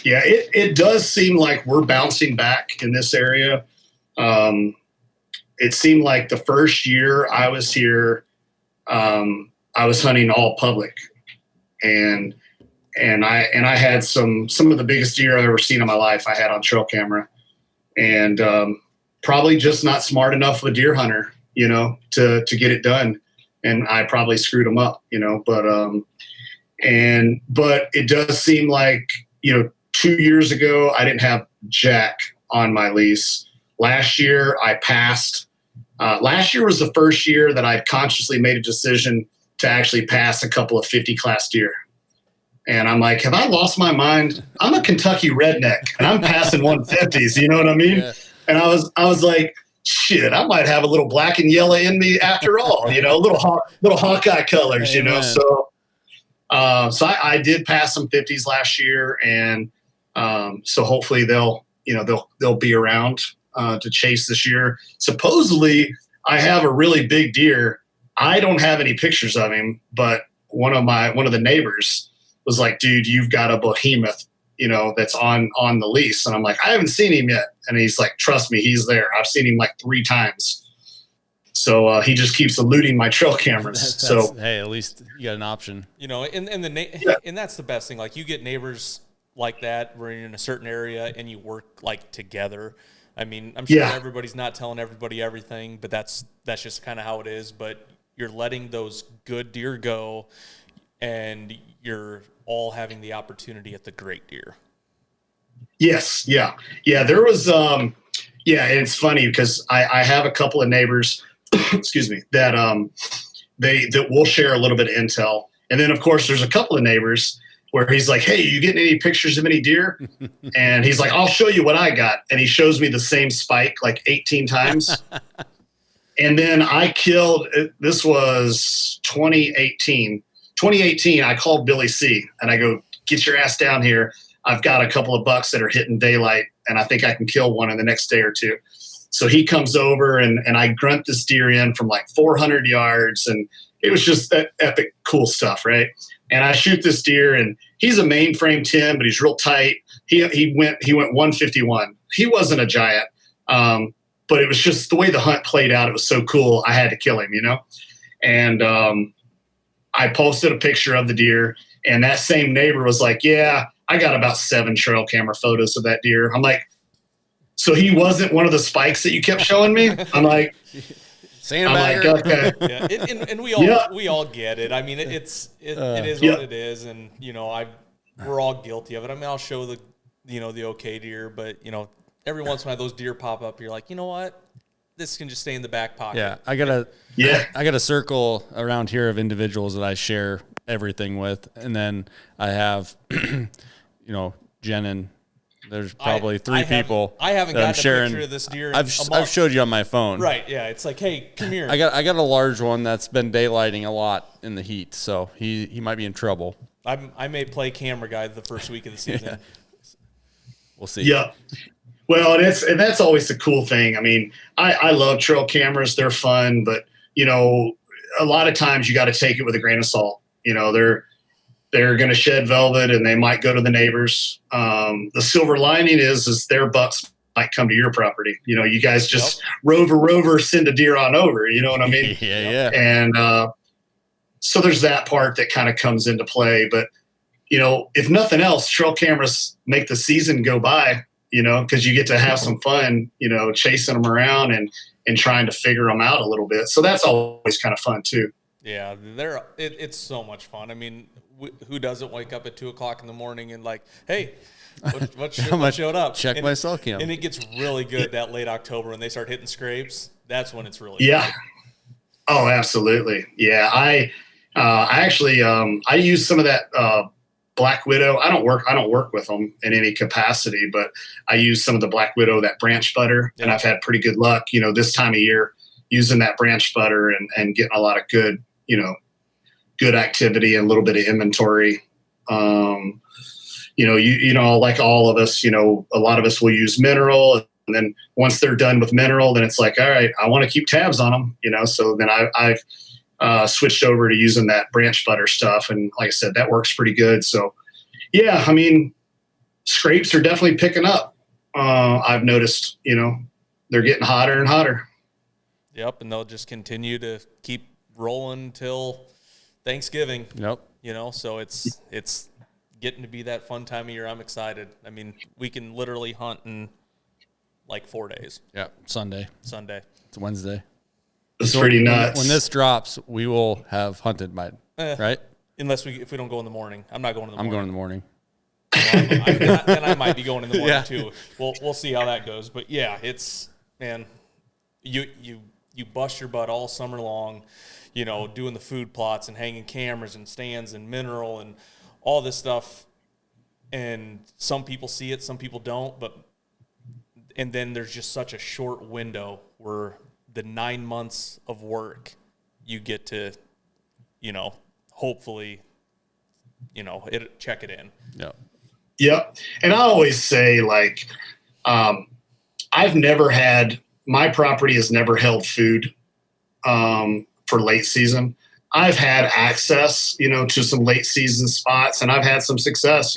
it does seem like we're bouncing back in this area. It seemed like the first year I was here, I was hunting all public, and I had some of the biggest deer I've ever seen in my life. I had on trail camera, and probably just not smart enough of a deer hunter, to get it done. And I probably screwed them up, but it does seem like, 2 years ago, I didn't have jack on my lease. Last year I passed. Last year was the first year that I consciously made a decision to actually pass a couple of 50 class deer. And I'm like, have I lost my mind? I'm a Kentucky redneck and I'm passing 150s. You know what I mean? Yeah. And I was like, shit, I might have a little black and yellow in me after all, little Hawkeye colors, Amen. So I did pass some 50s last year, and so hopefully they'll be around to chase this year. Supposedly, I have a really big deer. I don't have any pictures of him, but one of the neighbors was like, dude, you've got a behemoth, that's on the lease. And I'm like, I haven't seen him yet. And he's like, trust me, he's there. I've seen him like 3 times. So he just keeps eluding my trail cameras. So hey, at least you got an option. And that's the best thing. Like you get neighbors like that where you're in a certain area and you work like together. I mean, I'm sure everybody's not telling everybody everything, but that's just kind of how it is. But you're letting those good deer go, and you're all having the opportunity at the great deer. Yes. Yeah. There was, and it's funny because I have a couple of neighbors, excuse me, that will share a little bit of intel. And then of course there's a couple of neighbors where he's like, hey, you getting any pictures of any deer? And he's like, I'll show you what I got. And he shows me the same spike like 18 times. And then I killed, this was 2018. 2018, I called Billy C. and I go, get your ass down here. I've got a couple of bucks that are hitting daylight, and I think I can kill one in the next day or two. So he comes over, and I grunt this deer in from like 400 yards, and it was just that epic cool stuff, right? And I shoot this deer, and he's a mainframe 10, but he's real tight. He went 151. He wasn't a giant, but it was just the way the hunt played out. It was so cool. I had to kill him, And I posted a picture of the deer, and that same neighbor was like, yeah, I got about 7 trail camera photos of that deer. I'm like, so he wasn't one of the spikes that you kept showing me? I'm like, okay. Yeah, and we all get it. I mean, it is what it is, and we're all guilty of it. I mean, I'll show the okay deer, but every once in a while those deer pop up. You're like, you know what? This can just stay in the back pocket. Yeah, I got a circle around here of individuals that I share everything with, and then I have, Jen and there's probably 3 people. I haven't got a picture of this deer. I've showed you on my phone. Right? Yeah, it's like, hey, come here. I got a large one that's been daylighting a lot in the heat, so he might be in trouble. I may play camera guy the first week of the season. Yeah. We'll see. Yeah. Well, and that's always the cool thing. I mean, I love trail cameras. They're fun, but, a lot of times you got to take it with a grain of salt. they're going to shed velvet and they might go to the neighbors. The silver lining is their bucks might come to your property. You guys just rover, send a deer on over. You know what I mean? Yeah. And so there's that part that kind of comes into play. But, if nothing else, trail cameras make the season go by, because you get to have some fun, chasing them around and trying to figure them out a little bit. So that's always kind of fun too. Yeah, it's so much fun. I mean, who doesn't wake up at 2:00 in the morning and like, hey, what showed up? Check my cell cam. And it gets really good that late October when they start hitting scrapes. That's when it's really good. Oh, absolutely. Yeah, I actually I use some of that Black Widow. I don't work with them in any capacity, but I use some of the Black Widow, that branch butter, and I've had pretty good luck, this time of year using that branch butter and getting a lot of good, good activity and a little bit of inventory. Like all of us, a lot of us will use mineral, and then once they're done with mineral, then it's like, all right, I want to keep tabs on them, so then I've switched over to using that branch butter stuff. And like I said, that works pretty good. So yeah, I mean, scrapes are definitely picking up. I've noticed, they're getting hotter and hotter. Yep. And they'll just continue to keep rolling till Thanksgiving. Yep. So it's getting to be that fun time of year. I'm excited. I mean, we can literally hunt in like 4 days. Yeah. Sunday. It's Wednesday. It's pretty nuts. When this drops, we will have hunted by, right? Unless if we don't go in the morning. I'm not going in the morning. I'm going in the morning. Well, then I might be going in the morning too. We'll see how that goes. But yeah, you bust your butt all summer long, doing the food plots and hanging cameras and stands and mineral and all this stuff. And some people see it, some people don't. And then there's just such a short window where the 9 months of work you get to, hopefully, check it in. Yeah. Yep. And I always say, like, my property has never held food for late season. I've had access, to some late season spots, and I've had some success,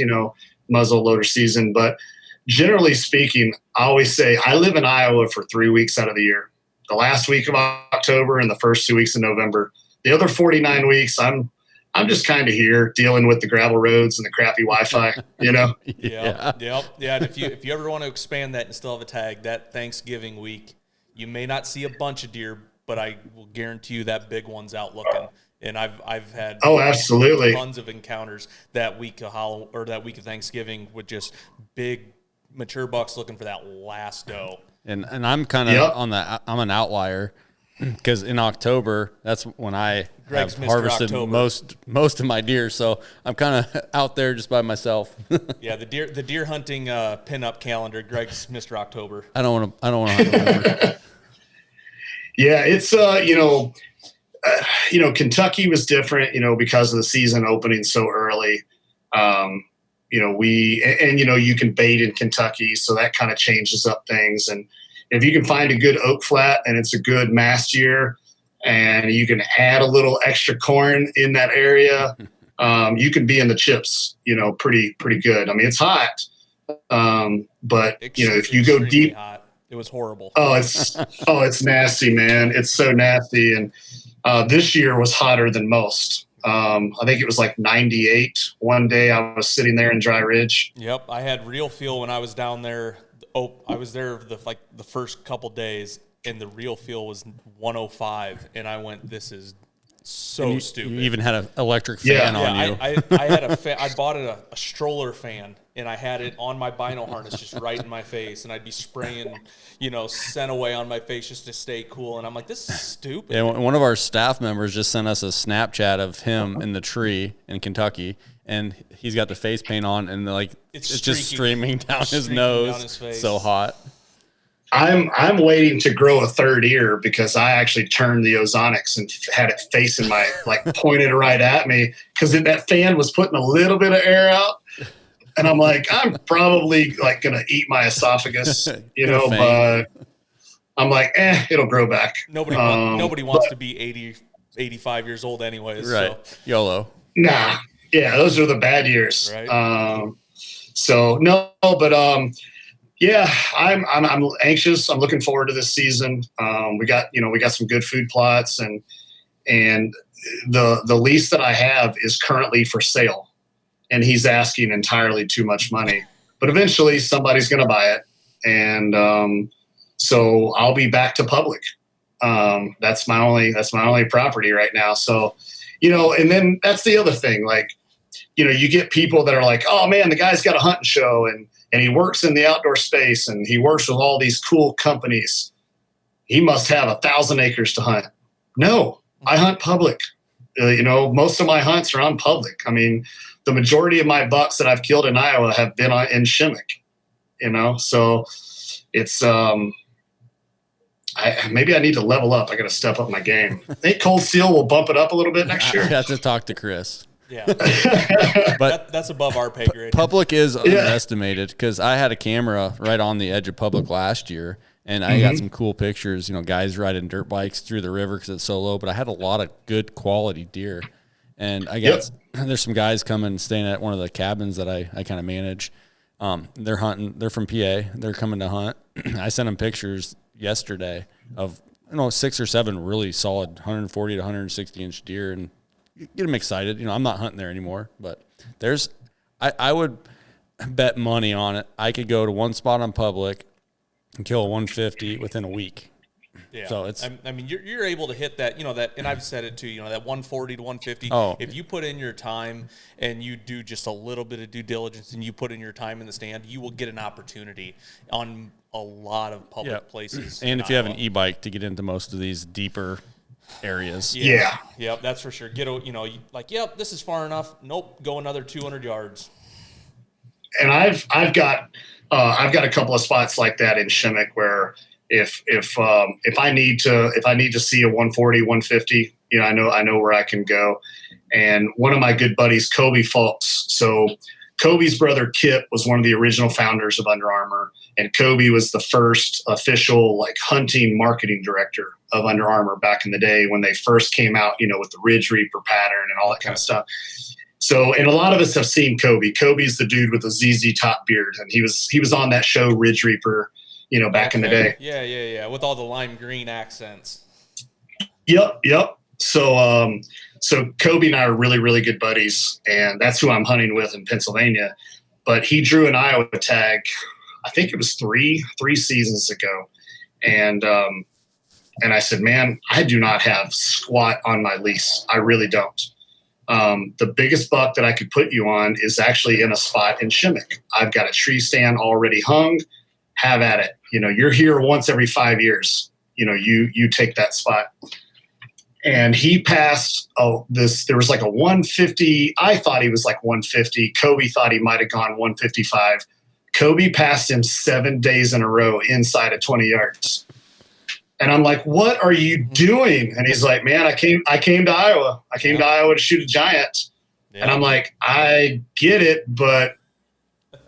muzzle loader season. But generally speaking, I always say I live in Iowa for 3 weeks out of the year. The last week of October and the first 2 weeks of November. The other 49 weeks, I'm just kind of here dealing with the gravel roads and the crappy Wi-Fi, Yeah. And if you ever want to expand that and still have a tag, that Thanksgiving week, you may not see a bunch of deer, but I will guarantee you that big one's out looking. And I've had absolutely tons of encounters that week of that week of Thanksgiving with just big mature bucks looking for that last doe. And I'm kind of I'm an outlier because in October, that's when I have harvested most of my deer. So I'm kind of out there just by myself. Yeah, the deer hunting pinup calendar. Greg's Mr. October. I don't want to hunt November. Yeah, it's Kentucky was different, because of the season opening so early. You can bait in Kentucky, so that kind of changes up things. And if you can find a good oak flat and it's a good mast year and you can add a little extra corn in that area, you can be in the chips, pretty good. I mean, it's hot. But if you go deep, hot. It was horrible. It's nasty, man. It's so nasty. And this year was hotter than most. I think it was like 98 one day. I was sitting there in Dry Ridge. Yep, I had real feel when I was down there. I was there the first couple days, and the real feel was 105, and I went, "This is so stupid." You even had an electric fan on you. I had a fan. I bought a stroller fan, and I had it on my bino harness just right in my face, and I'd be spraying, scent away on my face just to stay cool. And I'm like, this is stupid. Yeah, one of our staff members just sent us a Snapchat of him in the tree in Kentucky, and he's got the face paint on, and it's just streaming down his nose. So hot. I'm waiting to grow a third ear because I actually turned the ozonics and had it facing pointed right at me because that fan was putting a little bit of air out. And I'm like, I'm probably going to eat my esophagus, but I'm like, it'll grow back. Nobody wants to be 80, 85 years old anyways. Right. So. YOLO. Nah. Yeah, those are the bad years. Right. So no, but yeah, I'm anxious. I'm looking forward to this season. We got some good food plots, and the lease that I have is currently for sale, and he's asking entirely too much money. But eventually, somebody's going to buy it, and so I'll be back to public. That's my only property right now. So, and then that's the other thing. Like, you get people that are like, oh man, the guy's got a hunting show and he works in the outdoor space and he works with all these cool companies. He must have 1,000 acres to hunt. No, I hunt public. Most of my hunts are on public. I mean, the majority of my bucks that I've killed in Iowa have been in Shimmick, so it's, maybe I need to level up. I got to step up my game. I think Cold Steel will bump it up a little bit next year. I have to talk to Chris. Yeah, but that's above our pay grade. Public is underestimated because I had a camera right on the edge of public last year, and I got some cool pictures. Guys riding dirt bikes through the river because it's so low. But I had a lot of good quality deer, and I guess there's some guys coming staying at one of the cabins that I kind of manage. They're hunting. They're from PA. They're coming to hunt. I sent them pictures yesterday of 6 or 7 really solid 140 to 160 inch deer, and get them excited. I'm not hunting there anymore, but I would bet money on it. I could go to one spot on public and kill a 150 within a week. Yeah. So you're able to hit that, and I've said it too, that 140 to 150. Oh. If you put in your time and you do just a little bit of due diligence and you put in your time in the stand, you will get an opportunity on a lot of public places. And if you have an e-bike to get into most of these deeper areas. Yeah. Yep, that's for sure. Yep, this is far enough. Nope, go another 200 yards. And I've got a couple of spots like that in Shimmick where if I need to see a 140, 150, I know where I can go. And one of my good buddies, Kobe Fulks. So Kobe's brother Kip was one of the original founders of Under Armour, and Kobe was the first official hunting marketing director of Under Armour back in the day when they first came out, with the Ridge Reaper pattern and all that kind of stuff. So, and a lot of us have seen Kobe. Kobe's the dude with the ZZ Top beard, and he was on that show Ridge Reaper, back in the day. Yeah, with all the lime green accents. Yep. So Kobe and I are really, really good buddies, and that's who I'm hunting with in Pennsylvania. But he drew an Iowa tag, I think it was three seasons ago, and I said, man, I do not have squat on my lease. I really don't. The biggest buck that I could put you on is actually in a spot in Shimmick. I've got a tree stand already hung. Have at it. You're here once every 5 years. You take that spot. And he passed, there was a 150. I thought he was 150. Kobe thought he might have gone 155. Kobe passed him 7 days in a row inside of 20 yards. And I'm like, what are you doing? And he's like, man, I came to Iowa. I came to Iowa to shoot a giant. Yeah. And I'm like, I get it, but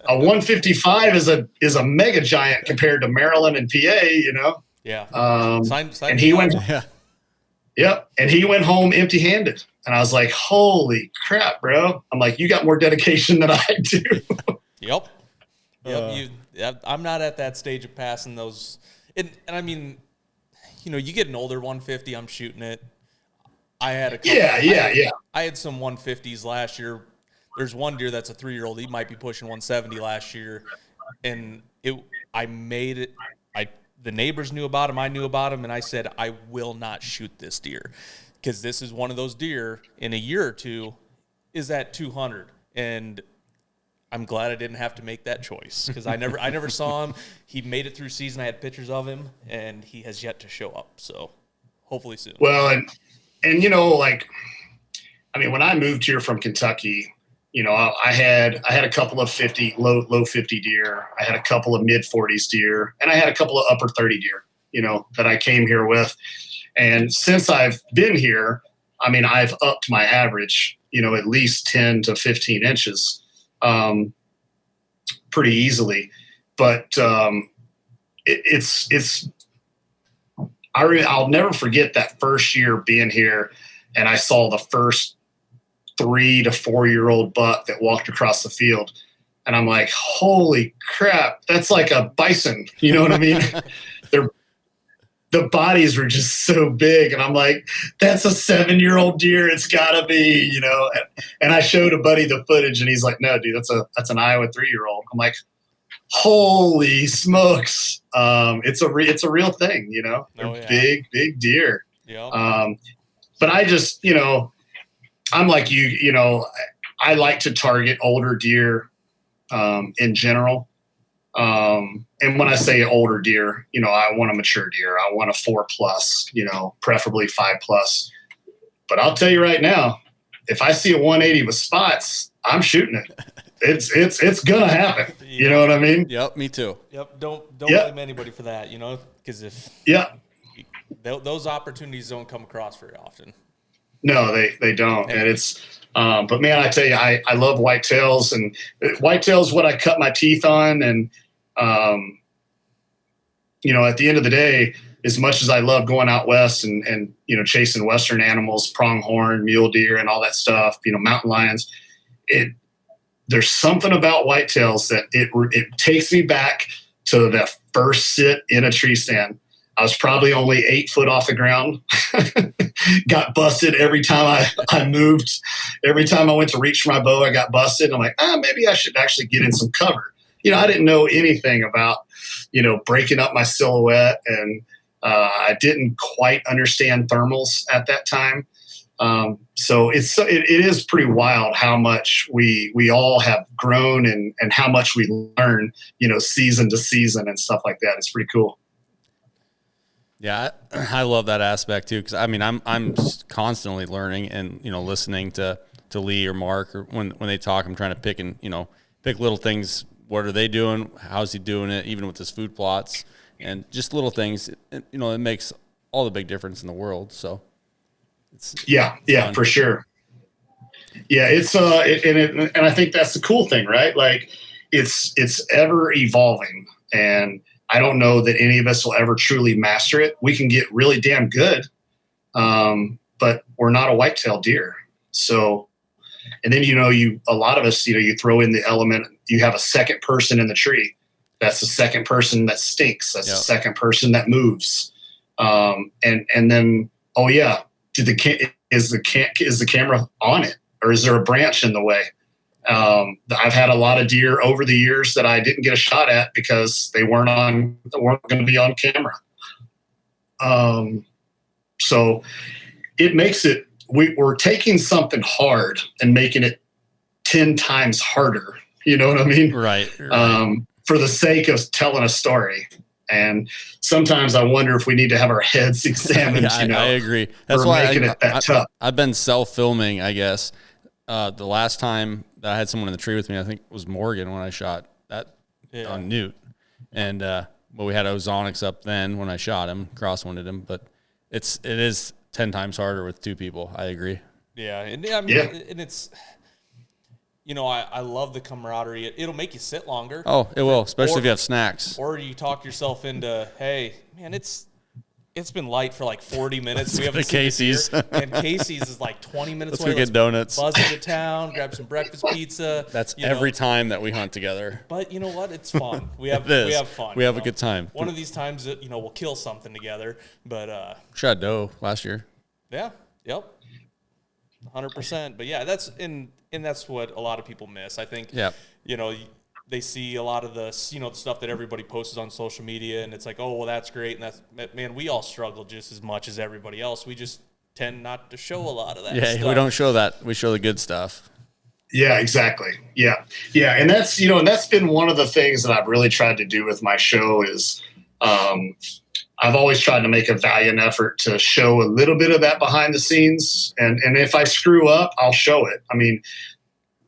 a 155 is a mega giant compared to Maryland and PA, Yeah. And he went. Yeah. Yep. And he went home empty-handed. And I was like, holy crap, bro. I'm like, you got more dedication than I do. Yep. I'm not at that stage of passing those. And I mean, you get an older 150, I'm shooting it. I had a couple, yeah. I had some 150s last year. There's one deer that's a 3-year-old. He might be pushing 170 last year. And I made it. The neighbors knew about him. I knew about him. And I said, I will not shoot this deer because this is one of those deer in a year or two is at 200. And I'm glad I didn't have to make that choice because I never saw him. He made it through season. I had pictures of him, and he has yet to show up. So hopefully soon. Well, and when I moved here from Kentucky, I had a couple of low 50 deer. I had a couple of mid 40s deer, and I had a couple of upper 30 deer, that I came here with. And since I've been here, I've upped my average, at least 10 to 15 inches, pretty easily. But I'll never forget that first year being here, and I saw the first 3 to 4 year old buck that walked across the field. And I'm like, holy crap, that's like a bison. You know what I mean? The bodies were just so big. And I'm like, that's a 7-year-old deer. It's gotta be, you know? And I showed a buddy the footage and he's like, no, dude, that's an Iowa 3-year-old. I'm like, holy smokes. It's a real thing, you know? They're big deer. Yeah. But I just, you know, I'm like you know, I like to target older deer in general. And when I say older deer, you know, I want a mature deer. I want a 4+, you know, preferably 5+. But I'll tell you right now, if I see a 180 with spots, I'm shooting it. It's gonna happen. You know what I mean? Yep, me too. Yep. Don't blame anybody for that, you know, because if those opportunities don't come across very often. No, they don't. And it's but man, I tell you, I love whitetails, and whitetails what I cut my teeth on. And you know, at the end of the day, as much as I love going out west and you know, chasing western animals, pronghorn, mule deer, and all that stuff, you know, mountain lions, there's something about whitetails that it takes me back to that first sit in a tree stand. I was probably only 8 foot off the ground. Got busted every time I moved. Every time I went to reach for my bow, I got busted. I'm like, maybe I should actually get in some cover. You know, I didn't know anything about, you know, breaking up my silhouette, and I didn't quite understand thermals at that time. So it is pretty wild how much we all have grown and how much we learn, you know, season to season and stuff like that. It's pretty cool. Yeah, I love that aspect too, because I mean, I'm constantly learning and, you know, listening to Lee or Mark, or when they talk, I'm trying to pick little things. What are they doing? How's he doing it? Even with his food plots and just little things, you know, it makes all the big difference in the world. So it's fun. For sure. Yeah, it's and I think that's the cool thing, right? Like it's ever evolving, and I don't know that any of us will ever truly master it. We can get really damn good, but we're not a whitetail deer. So, and then, you know, a lot of us, you know, you throw in the element, you have a second person in the tree. That's the second person that stinks. That's the second person that moves. And then, oh yeah, is the camera on it, or is there a branch in the way? I've had a lot of deer over the years that I didn't get a shot at because they weren't going to be on camera. So it makes it, we're taking something hard and making it 10 times harder. You know what I mean? Right. For the sake of telling a story. And sometimes I wonder if we need to have our heads examined. Yeah, you know, I agree. That's why making it that tough. I've been self-filming, I guess. The last time that I had someone in the tree with me, I think it was Morgan when I shot that on Newt. And but we had ozonics up then when I shot him, crosswinded him. But it is 10 times harder with 2 people. I agree. Yeah, and I mean, and it's, you know, I love the camaraderie. It'll make you sit longer. Oh, it will, especially if you have snacks. Or you talk yourself into, hey, man, it's been light for like 40 minutes. We haven't Casey's. And Casey's is like 20 minutes away. Let's go get donuts. Buzz into town, grab some breakfast pizza. That's every time that we hunt together. But you know what? It's fun. We have fun. We have a good time. One of these times, you know, we'll kill something together. But shot doe last year. Yeah. Yep. 100%. But yeah, that's what a lot of people miss. I think. Yeah. You know, they see a lot of the, you know, the stuff that everybody posts on social media, and it's like, oh, well, that's great. And man, we all struggle just as much as everybody else. We just tend not to show a lot of that stuff. Yeah, we don't show that. We show the good stuff. Yeah, exactly. Yeah. Yeah. And that's, you know, and that's been one of the things that I've really tried to do with my show is I've always tried to make a valiant effort to show a little bit of that behind the scenes. And if I screw up, I'll show it. I mean,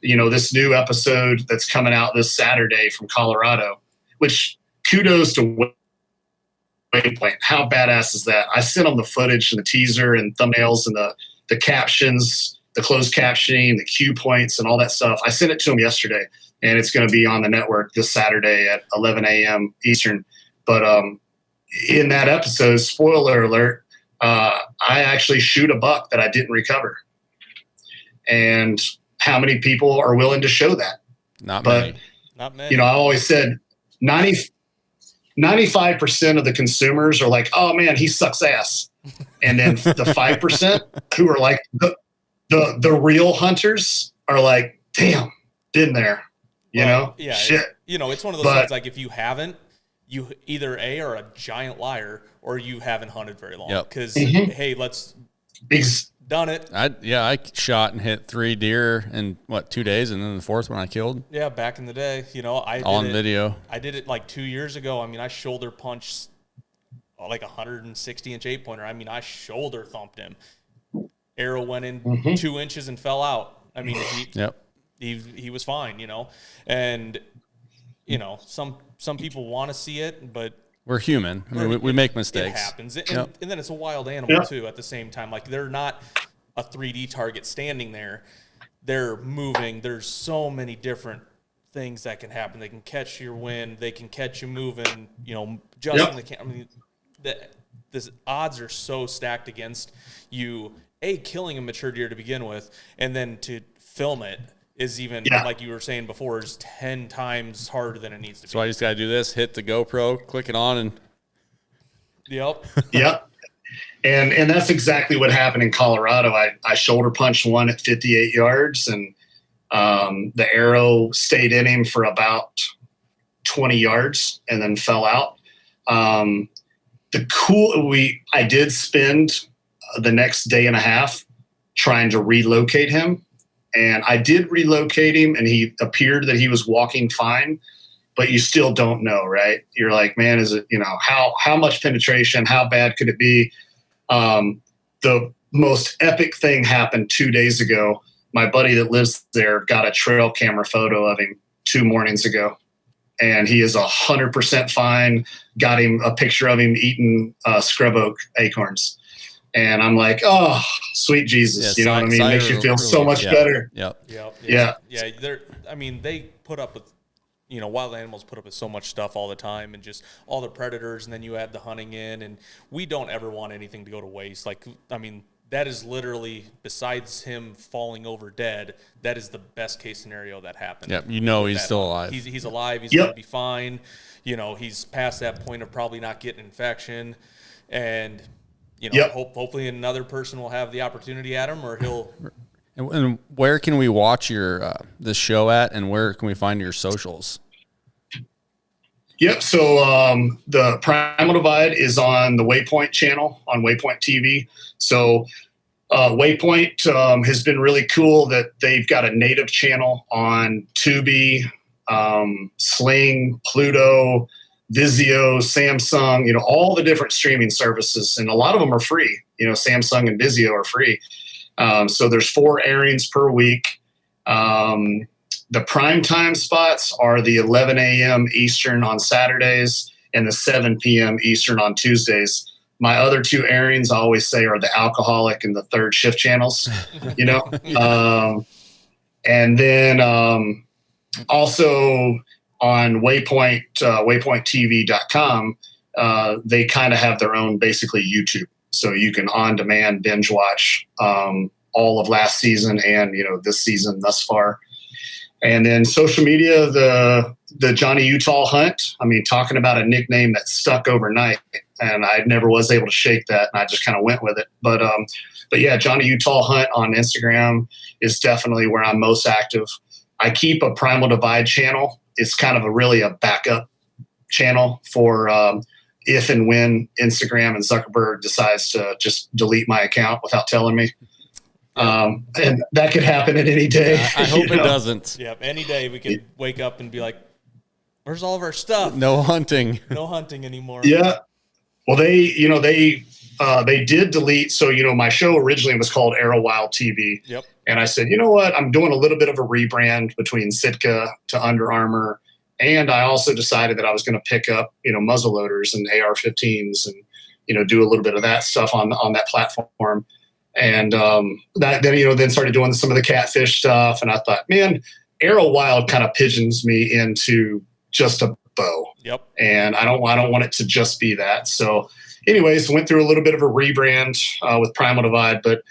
you know, this new episode that's coming out this Saturday from Colorado, which kudos to Waypoint. How badass is that? I sent them the footage and the teaser and thumbnails and the captions, the closed captioning, the cue points and all that stuff. I sent it to them yesterday, and it's going to be on the network this Saturday at 11 a.m. Eastern. But in that episode, spoiler alert, I actually shoot a buck that I didn't recover. And how many people are willing to show that? Not many. I always said 95% of the consumers are like, oh man, he sucks ass. And then the 5% who are like the real hunters are like, damn, been there, Yeah. shit. It's one of those things, like, if you haven't, you either are a giant liar or you haven't hunted very long. Because, hey, done it. I shot and hit 3 deer in 2 days, and then the 4th one I killed. Yeah, back in the day, on video. I did it like 2 years ago. I mean, I shoulder punched like 160-inch 8-pointer. I mean, I shoulder thumped him. Arrow went in 2 inches and fell out. I mean, he was fine, and some people want to see it, but we're human. I mean, we make mistakes. It happens. And then it's a wild animal too at the same time. Like, they're not a 3D target standing there. They're moving. There's so many different things that can happen. They can catch your wind. They can catch you moving, adjusting the camera. I mean, the odds are so stacked against you, killing a mature deer to begin with, and then to film it is even, like you were saying before, is 10 times harder than it needs to be. So I just got to do this, hit the GoPro, click it on, and... Yep. And that's exactly what happened in Colorado. I shoulder punched one at 58 yards, and the arrow stayed in him for about 20 yards and then fell out. I did spend the next day and a half trying to relocate him. And I did relocate him, and he appeared that he was walking fine, but you still don't know, right? You're like, man, is it, how much penetration, how bad could it be? The most epic thing happened 2 days ago. My buddy that lives there got a trail camera photo of him 2 mornings ago, and he is 100% fine. Got him a picture of him eating scrub oak acorns. And I'm like, oh, sweet Jesus. You know what I mean? It makes you feel so much better. Yeah. They put up with, wild animals put up with so much stuff all the time, and just all the predators. And then you add the hunting in, and we don't ever want anything to go to waste. That is literally, besides him falling over dead, that is the best case scenario that happened. Yeah. He's still alive. He's alive. He's going to be fine. He's past that point of probably not getting infection. And, hopefully another person will have the opportunity at him, or he'll. And where can we watch your this show at, and where can we find your socials? Yep. So the Primal Divide is on the Waypoint channel on Waypoint TV. So Waypoint has been really cool that they've got a native channel on Tubi, Sling, Pluto, Vizio, Samsung, all the different streaming services, and a lot of them are free. Samsung and Vizio are free. So there's 4 airings per week. The prime time spots are the 11 a.m. Eastern on Saturdays and the 7 p.m. Eastern on Tuesdays. My other 2 airings, I always say, are the Alcoholic and the Third Shift channels, and then also on Waypoint, waypointtv.com, they kind of have their own basically YouTube. So you can on-demand binge watch all of last season and, this season thus far. And then social media, the Johnny Utah Hunt. I mean, talking about a nickname that stuck overnight, and I never was able to shake that, and I just kind of went with it. But yeah, Johnny Utah Hunt on Instagram is definitely where I'm most active. I keep a Primal Divide channel. It's kind of a backup channel for if and when Instagram and Zuckerberg decides to just delete my account without telling me. And that could happen at any day. I hope it doesn't. Yeah, any day we could wake up and be like, where's all of our stuff? No hunting. No hunting anymore. Yeah. Well, they did delete. So, my show originally was called Arrow Wild TV. Yep. And I said, you know what? I'm doing a little bit of a rebrand between Sitka to Under Armour. And I also decided that I was going to pick up, muzzle loaders and AR-15s and, do a little bit of that stuff on that platform. And then started doing some of the catfish stuff. And I thought, man, Arrow Wild kind of pigeons me into just a bow. Yep. And I don't want it to just be that. So anyways, went through a little bit of a rebrand with Primal Divide. But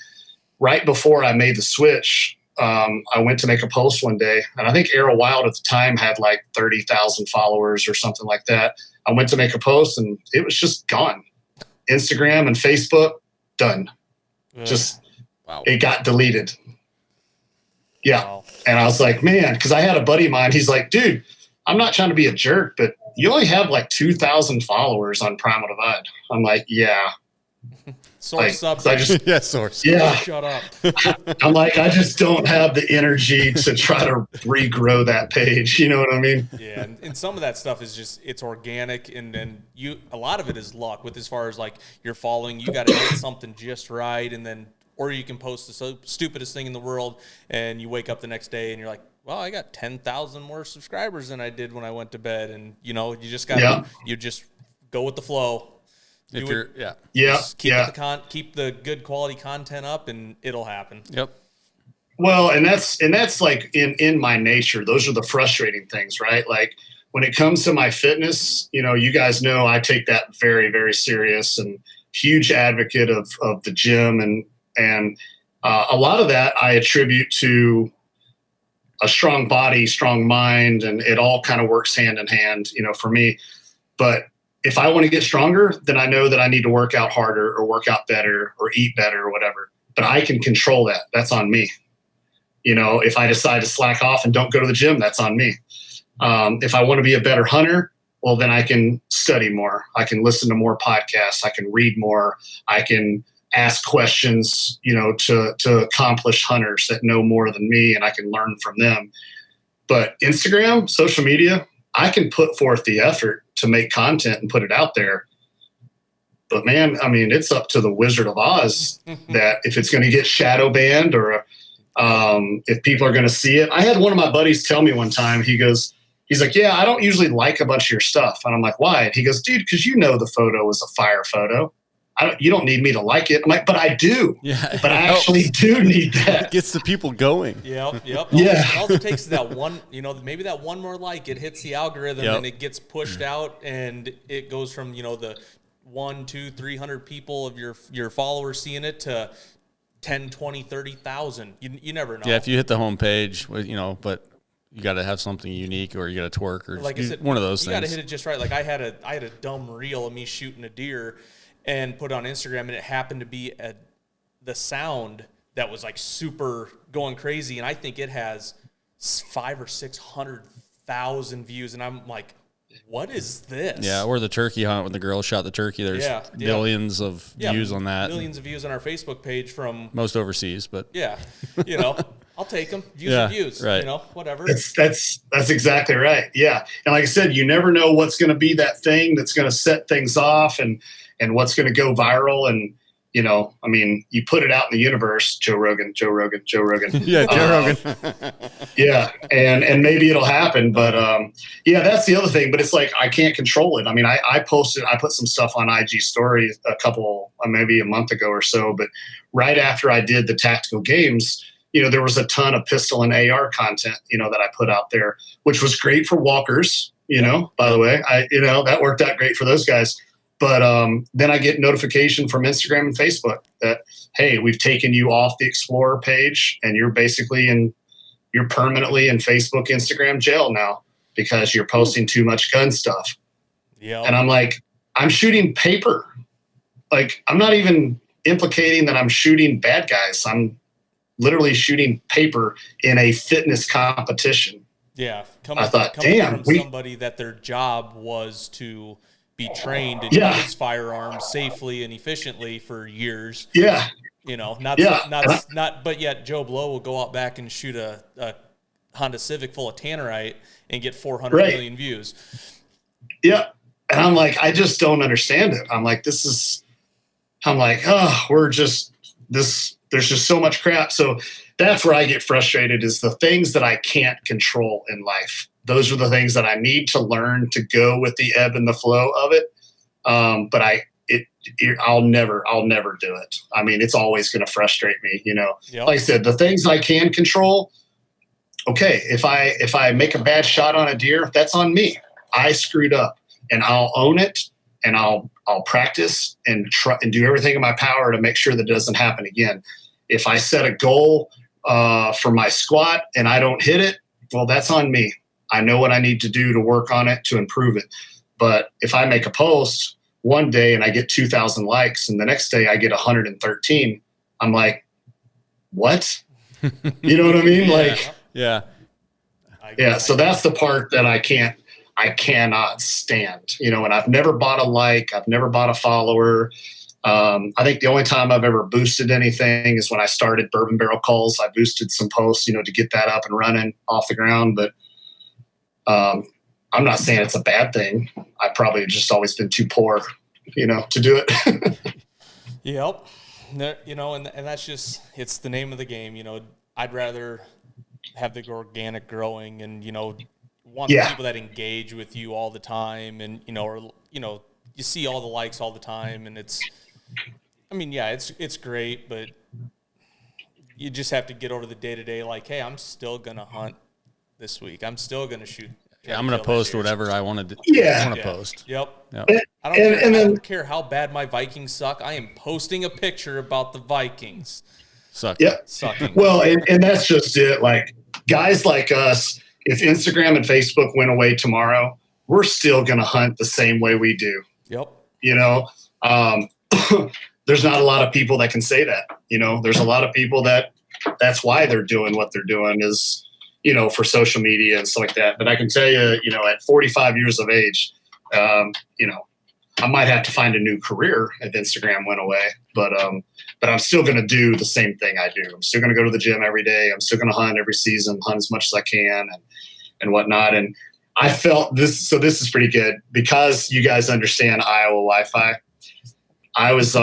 right before I made the switch, I went to make a post one day, and I think Arrow Wild at the time had like 30,000 followers or something like that. I went to make a post, and it was just gone. Instagram and Facebook, done. Just wow. It got deleted. Yeah. Wow. And I was like, man, because I had a buddy of mine. He's like, dude, I'm not trying to be a jerk, but you only have like 2,000 followers on Primal Divide. I'm like, yeah. Source up. Yeah, source. Yeah. Shut up. I'm like, I just don't have the energy to try to regrow that page. You know what I mean? Yeah, and some of that stuff is just, it's organic, and then a lot of it is luck with, as far as like you're following, you got to hit something just right, and then, or you can post the stupidest thing in the world, and you wake up the next day and you're like, well, I got 10,000 more subscribers than I did when I went to bed, and you just got to, you just go with the flow. If you're, yeah. Keep the good quality content up, and it'll happen. Yep. Well, and that's like in my nature. Those are the frustrating things, right? Like when it comes to my fitness, you guys know I take that very, very serious, and huge advocate of the gym, and a lot of that I attribute to a strong body, strong mind, and it all kind of works hand in hand, for me. But if I want to get stronger, then I know that I need to work out harder or work out better or eat better or whatever. But I can control that. That's on me. If I decide to slack off and don't go to the gym, that's on me. If I want to be a better hunter, well, then I can study more. I can listen to more podcasts. I can read more. I can ask questions, to accomplished hunters that know more than me, and I can learn from them. But Instagram, social media, I can put forth the effort to make content and put it out there. But man, I mean, it's up to the Wizard of Oz that if it's going to get shadow banned or if people are going to see it. I had one of my buddies tell me one time, he's like, yeah, I don't usually like a bunch of your stuff. And I'm like, why? And he goes, dude, because the photo was a fire photo. You don't need me to like it. I'm like, but I do. Yeah, but I actually do need that. It gets the people going. Yep. Yeah. All it takes is that one, maybe that one more like, it hits the algorithm and it gets pushed out, and it goes from, the 1, 2, 300 people of your followers seeing it to 10, 20, 30,000. You never know. Yeah, if you hit the homepage, but you got to have something unique, or you got to twerk, or like I said, one of those things. You got to hit it just right. Like I had a dumb reel of me shooting a deer and put it on Instagram, and it happened to be the sound that was like super going crazy, and I think it has 500,000 or 600,000 views, and I'm like, what is this? Yeah, or the turkey hunt when the girl shot the turkey. There's billions of views on that. Millions of views on our Facebook page from most overseas, but I'll take them. Views are views, right. Whatever. That's exactly right. Yeah, and like I said, you never know what's going to be that thing that's going to set things off, and what's going to go viral. And I mean, you put it out in the universe, Joe Rogan. Yeah, Joe Rogan. Yeah, and maybe it'll happen, but that's the other thing. But it's like I can't control it. I mean, I put some stuff on IG stories maybe a month ago or so, but right after I did the tactical games, there was a ton of pistol and AR content, that I put out there, which was great for walkers. By the way, that worked out great for those guys. But then I get notification from Instagram and Facebook that, hey, we've taken you off the Explorer page, and you're permanently in Facebook, Instagram jail now because you're posting too much gun stuff. Yeah. And I'm like, I'm shooting paper. Like, I'm not even implicating that I'm shooting bad guys. I'm literally shooting paper in a fitness competition. Yeah. I thought, damn. From somebody that their job was to be trained and use firearms safely and efficiently for years. Yeah. But yet Joe Blow will go out back and shoot a Honda Civic full of tannerite and get 400 million views. Yeah. And I'm like, I just don't understand it. I'm like, there's just so much crap. So that's where I get frustrated, is the things that I can't control in life. Those are the things that I need to learn to go with the ebb and the flow of it. But I'll never do it. I mean, it's always going to frustrate me. Like I said, the things I can control. Okay. If I make a bad shot on a deer, that's on me. I screwed up, and I'll own it, and I'll practice and try and do everything in my power to make sure that it doesn't happen again. If I set a goal for my squat and I don't hit it, well, that's on me. I know what I need to do to work on it to improve it. But if I make a post one day and I get 2,000 likes and the next day I get 113, I'm like, what? You know what I mean? Yeah. Yeah. So that's the part that I cannot stand, you know, and I've never bought a like, I've never bought a follower. I think the only time I've ever boosted anything is when I started Bourbon Barrel Calls. I boosted some posts, you know, to get that up and running off the ground. But I'm not saying it's a bad thing. I probably have just always been too poor, you know, to do it. Yep. You know, and that's just, it's the name of the game. You know, I'd rather have the organic growing and, you know, want the people that engage with you all the time and, you know, or, you know, you see all the likes all the time and it's, I mean, yeah, it's great, but you just have to get over the day-to-day like, hey, I'm still going to hunt this week. I'm still going to shoot. Yeah, I'm going to post whatever I want to do. Yeah. I want to post. Yep. I don't care how bad my Vikings suck. I am posting a picture about the Vikings. Sucking. Well, and that's just it. Like, guys like us, if Instagram and Facebook went away tomorrow, we're still going to hunt the same way we do. Yep. You know, there's not a lot of people that can say that. You know, there's a lot of people that's why they're doing what they're doing is, you know, for social media and stuff like that. But I can tell you, you know, at 45 years of age, you know, I might have to find a new career if Instagram went away. But I'm still going to do the same thing I do. I'm still going to go to the gym every day. I'm still going to hunt every season, hunt as much as I can and whatnot. And I felt this. So this is pretty good because you guys understand Iowa Wi-Fi. I was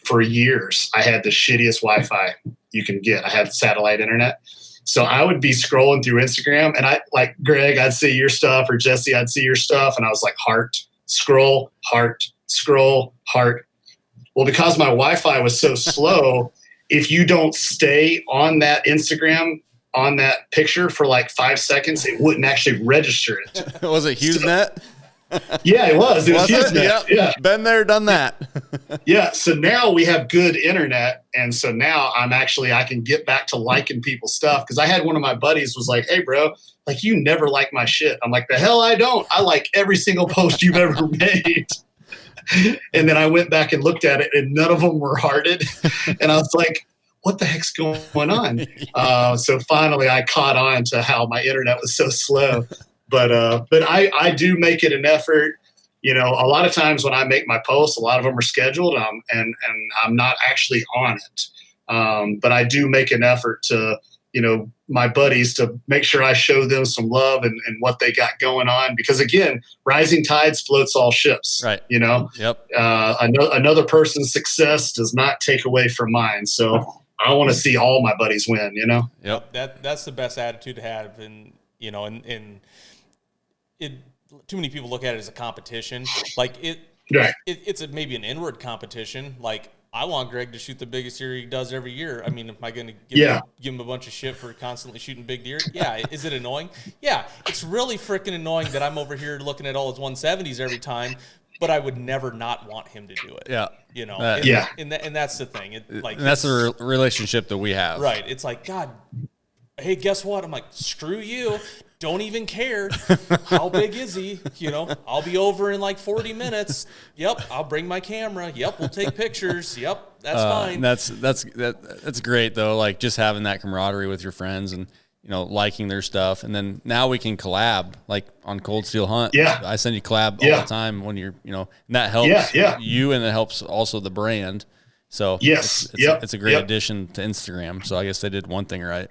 for years, I had the shittiest Wi-Fi you can get. I had satellite internet. So I would be scrolling through Instagram and I like Greg, I'd see your stuff or Jesse, I'd see your stuff. And I was like, heart, scroll, heart, scroll, heart. Well, because my Wi-Fi was so slow, if you don't stay on that Instagram, on that picture for like 5 seconds, it wouldn't actually register it. Was it HughesNet? Yeah, it was. It was HughesNet. Yep. Yeah. Been there, done that. Yeah. So now we have good internet. And so now I can get back to liking people's stuff. Cause I had one of my buddies was like, hey bro, like you never like my shit. I'm like, the hell I don't. I like every single post you've ever made. And then I went back and looked at it and none of them were hearted. And I was like, what the heck's going on? So finally I caught on to how my internet was so slow. But I do make it an effort. You know, a lot of times when I make my posts, a lot of them are scheduled and I'm not actually on it. But I do make an effort to, you know, my buddies to make sure I show them some love and what they got going on. Because again, rising tides floats all ships. Right. You know, Yep. Another person's success does not take away from mine. So I want to see all my buddies win, you know? Yep. That's the best attitude to have. And, you know, too many people look at it as a competition. Like it's maybe an inward competition. Like I want Greg to shoot the biggest deer he does every year. I mean, am I going to give him a bunch of shit for constantly shooting big deer? Yeah. Is it annoying? Yeah. It's really freaking annoying that I'm over here looking at all his 170s every time, but I would never not want him to do it. Yeah. You know? And that's the thing. And that's the relationship that we have. Right. It's like, God, hey, guess what? I'm like, screw you. Don't even care. How big is he? You know, I'll be over in like 40 minutes. Yep. I'll bring my camera. Yep. We'll take pictures. Yep. That's fine. That's great though. Like just having that camaraderie with your friends and, you know, liking their stuff. And then now we can collab like on Cold Steel Hunt. Yeah. I send you collab all the time when you're, you know, and that helps you and it helps also the brand. So it's a great addition to Instagram. So I guess they did one thing right.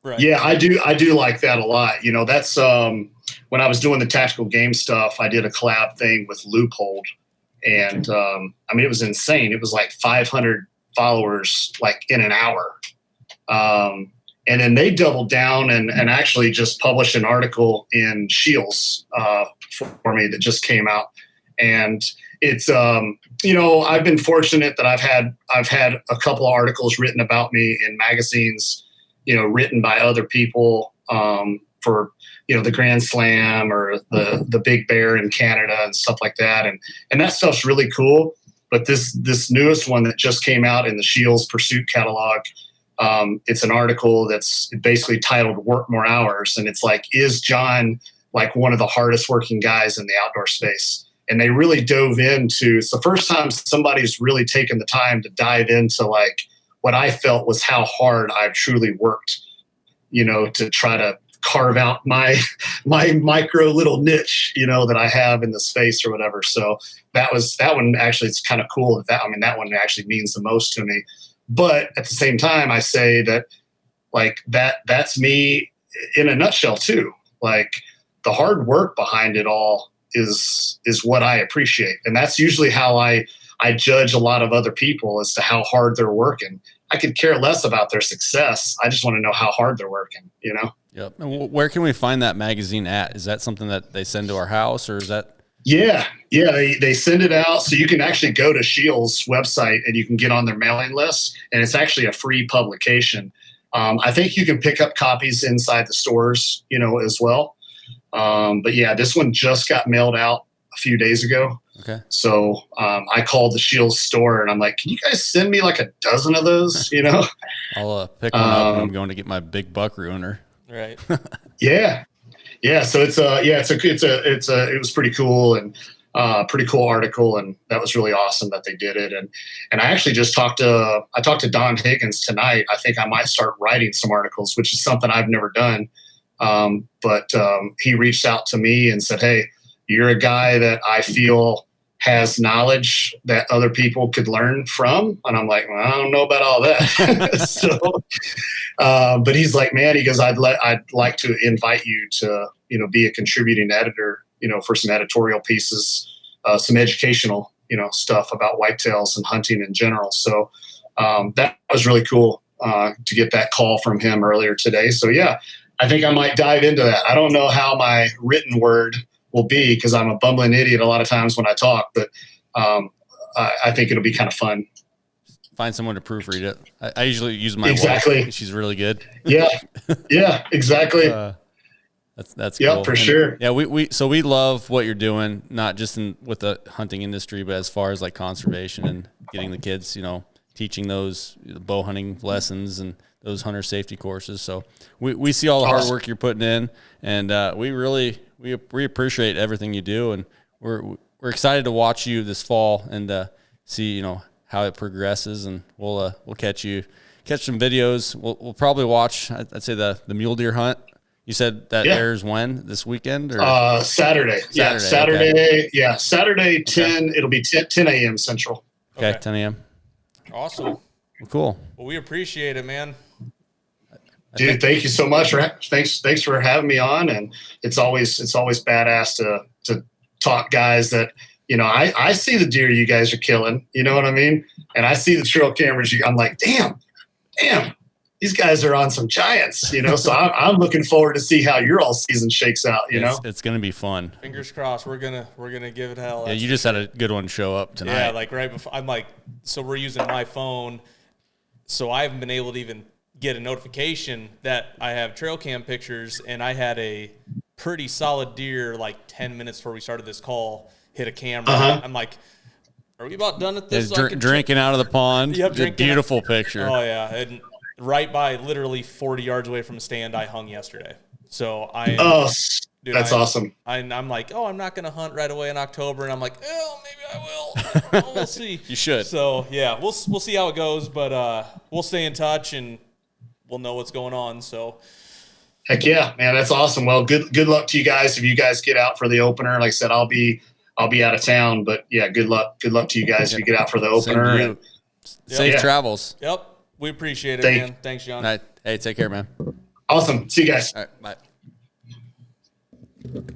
Right. Yeah, I do like that a lot. You know, that's when I was doing the tactical game stuff, I did a collab thing with Loophole. And I mean, it was insane. It was like 500 followers like in an hour. And then they doubled down and actually just published an article in Shields for me that just came out. And it's you know, I've been fortunate that I've had a couple of articles written about me in magazines, you know, written by other people for, you know, the Grand Slam or the Big Bear in Canada and stuff like that. And that stuff's really cool. But this newest one that just came out in the Shields Pursuit catalog, It's an article that's basically titled "Work More Hours," and it's like, is John like one of the hardest working guys in the outdoor space? And they really dove into. It's the first time somebody's really taken the time to dive into like what I felt was how hard I've truly worked, to try to carve out my micro little niche, that I have in the space or whatever. So that one actually, it's kind of cool that one actually means the most to me. But at the same time, I say that like that's me in a nutshell too. Like the hard work behind it all is what I appreciate. And that's usually how I judge a lot of other people as to how hard they're working. I could care less about their success. I just want to know how hard they're working, Yep. And where can we find that magazine at? Is that something that they send to our house, or is that? Yeah. They send it out. So you can actually go to Shields' website and you can get on their mailing list, and it's actually a free publication. I think you can pick up copies inside the stores, as well. But yeah, this one just got mailed out a few days ago. Okay. So I called the Shields store and I'm like, can you guys send me like a dozen of those? I'll pick one up when I'm going to get my big buck ruiner. Right. Yeah. So it was pretty cool, and pretty cool article, and that was really awesome that they did it. And I actually just talked to Don Higgins tonight. I think I might start writing some articles, which is something I've never done. But he reached out to me and said, hey, you're a guy that I feel has knowledge that other people could learn from. And I'm like, well, I don't know about all that. So, but he's like, man, he goes, I'd like to invite you to, be a contributing editor, for some editorial pieces, some educational, stuff about whitetails and hunting in general. So, that was really cool, to get that call from him earlier today. So yeah, I think I might dive into that. I don't know how my written word will be because I'm a bumbling idiot a lot of times when I talk, but I think it'll be kind of fun. Find someone to proofread it. I usually use my exactly. wife. She's really good. Yeah, exactly. That's yep, cool. for sure. Yeah, we love what you're doing, not just with the hunting industry, but as far as like conservation and getting the kids, teaching those bow hunting lessons and those hunter safety courses. So we see all the hard work you're putting in, and we appreciate everything you do, and we're excited to watch you this fall and see how it progresses, and we'll catch some videos. We'll probably watch, I'd say the mule deer hunt. You said that airs when, this weekend or Saturday? Yeah, Saturday. Okay. Yeah, Saturday 10. It'll be 10 a.m. Central. Okay, 10 a.m. Awesome. Well, cool. Well, we appreciate it, man. Dude, thank you so much thanks for having me on, and it's always badass to talk guys that I see the deer you guys are killing, you know what I mean, and I see the trail cameras. I'm like, damn, these guys are on some giants, So I'm looking forward to see how your all season shakes out. It's going to be fun. Fingers crossed. We're gonna give it hell. Yeah, you just had a good one show up tonight. Yeah, like right before. I'm like, so we're using my phone, so I haven't been able to even get a notification that I have trail cam pictures, and I had a pretty solid deer like 10 minutes before we started this call hit a camera. I'm like, are we about done at this? Drinking out of the pond. Yep, beautiful picture. Oh yeah, and right by literally 40 yards away from a stand I hung yesterday. So that's awesome. I'm like, I'm not going to hunt right away in October. And I'm like, maybe I will. We'll see. You should. So yeah, we'll see how it goes, but we'll stay in touch and we'll know what's going on. So heck yeah, man. That's awesome. Well, good luck to you guys. If you guys get out for the opener, like I said, I'll be out of town, but yeah, good luck to you guys if you get out for the opener. Safe travels. Yep. We appreciate it, man. Thanks, John. All right. Hey, take care, man. Awesome. See you guys. All right. Bye.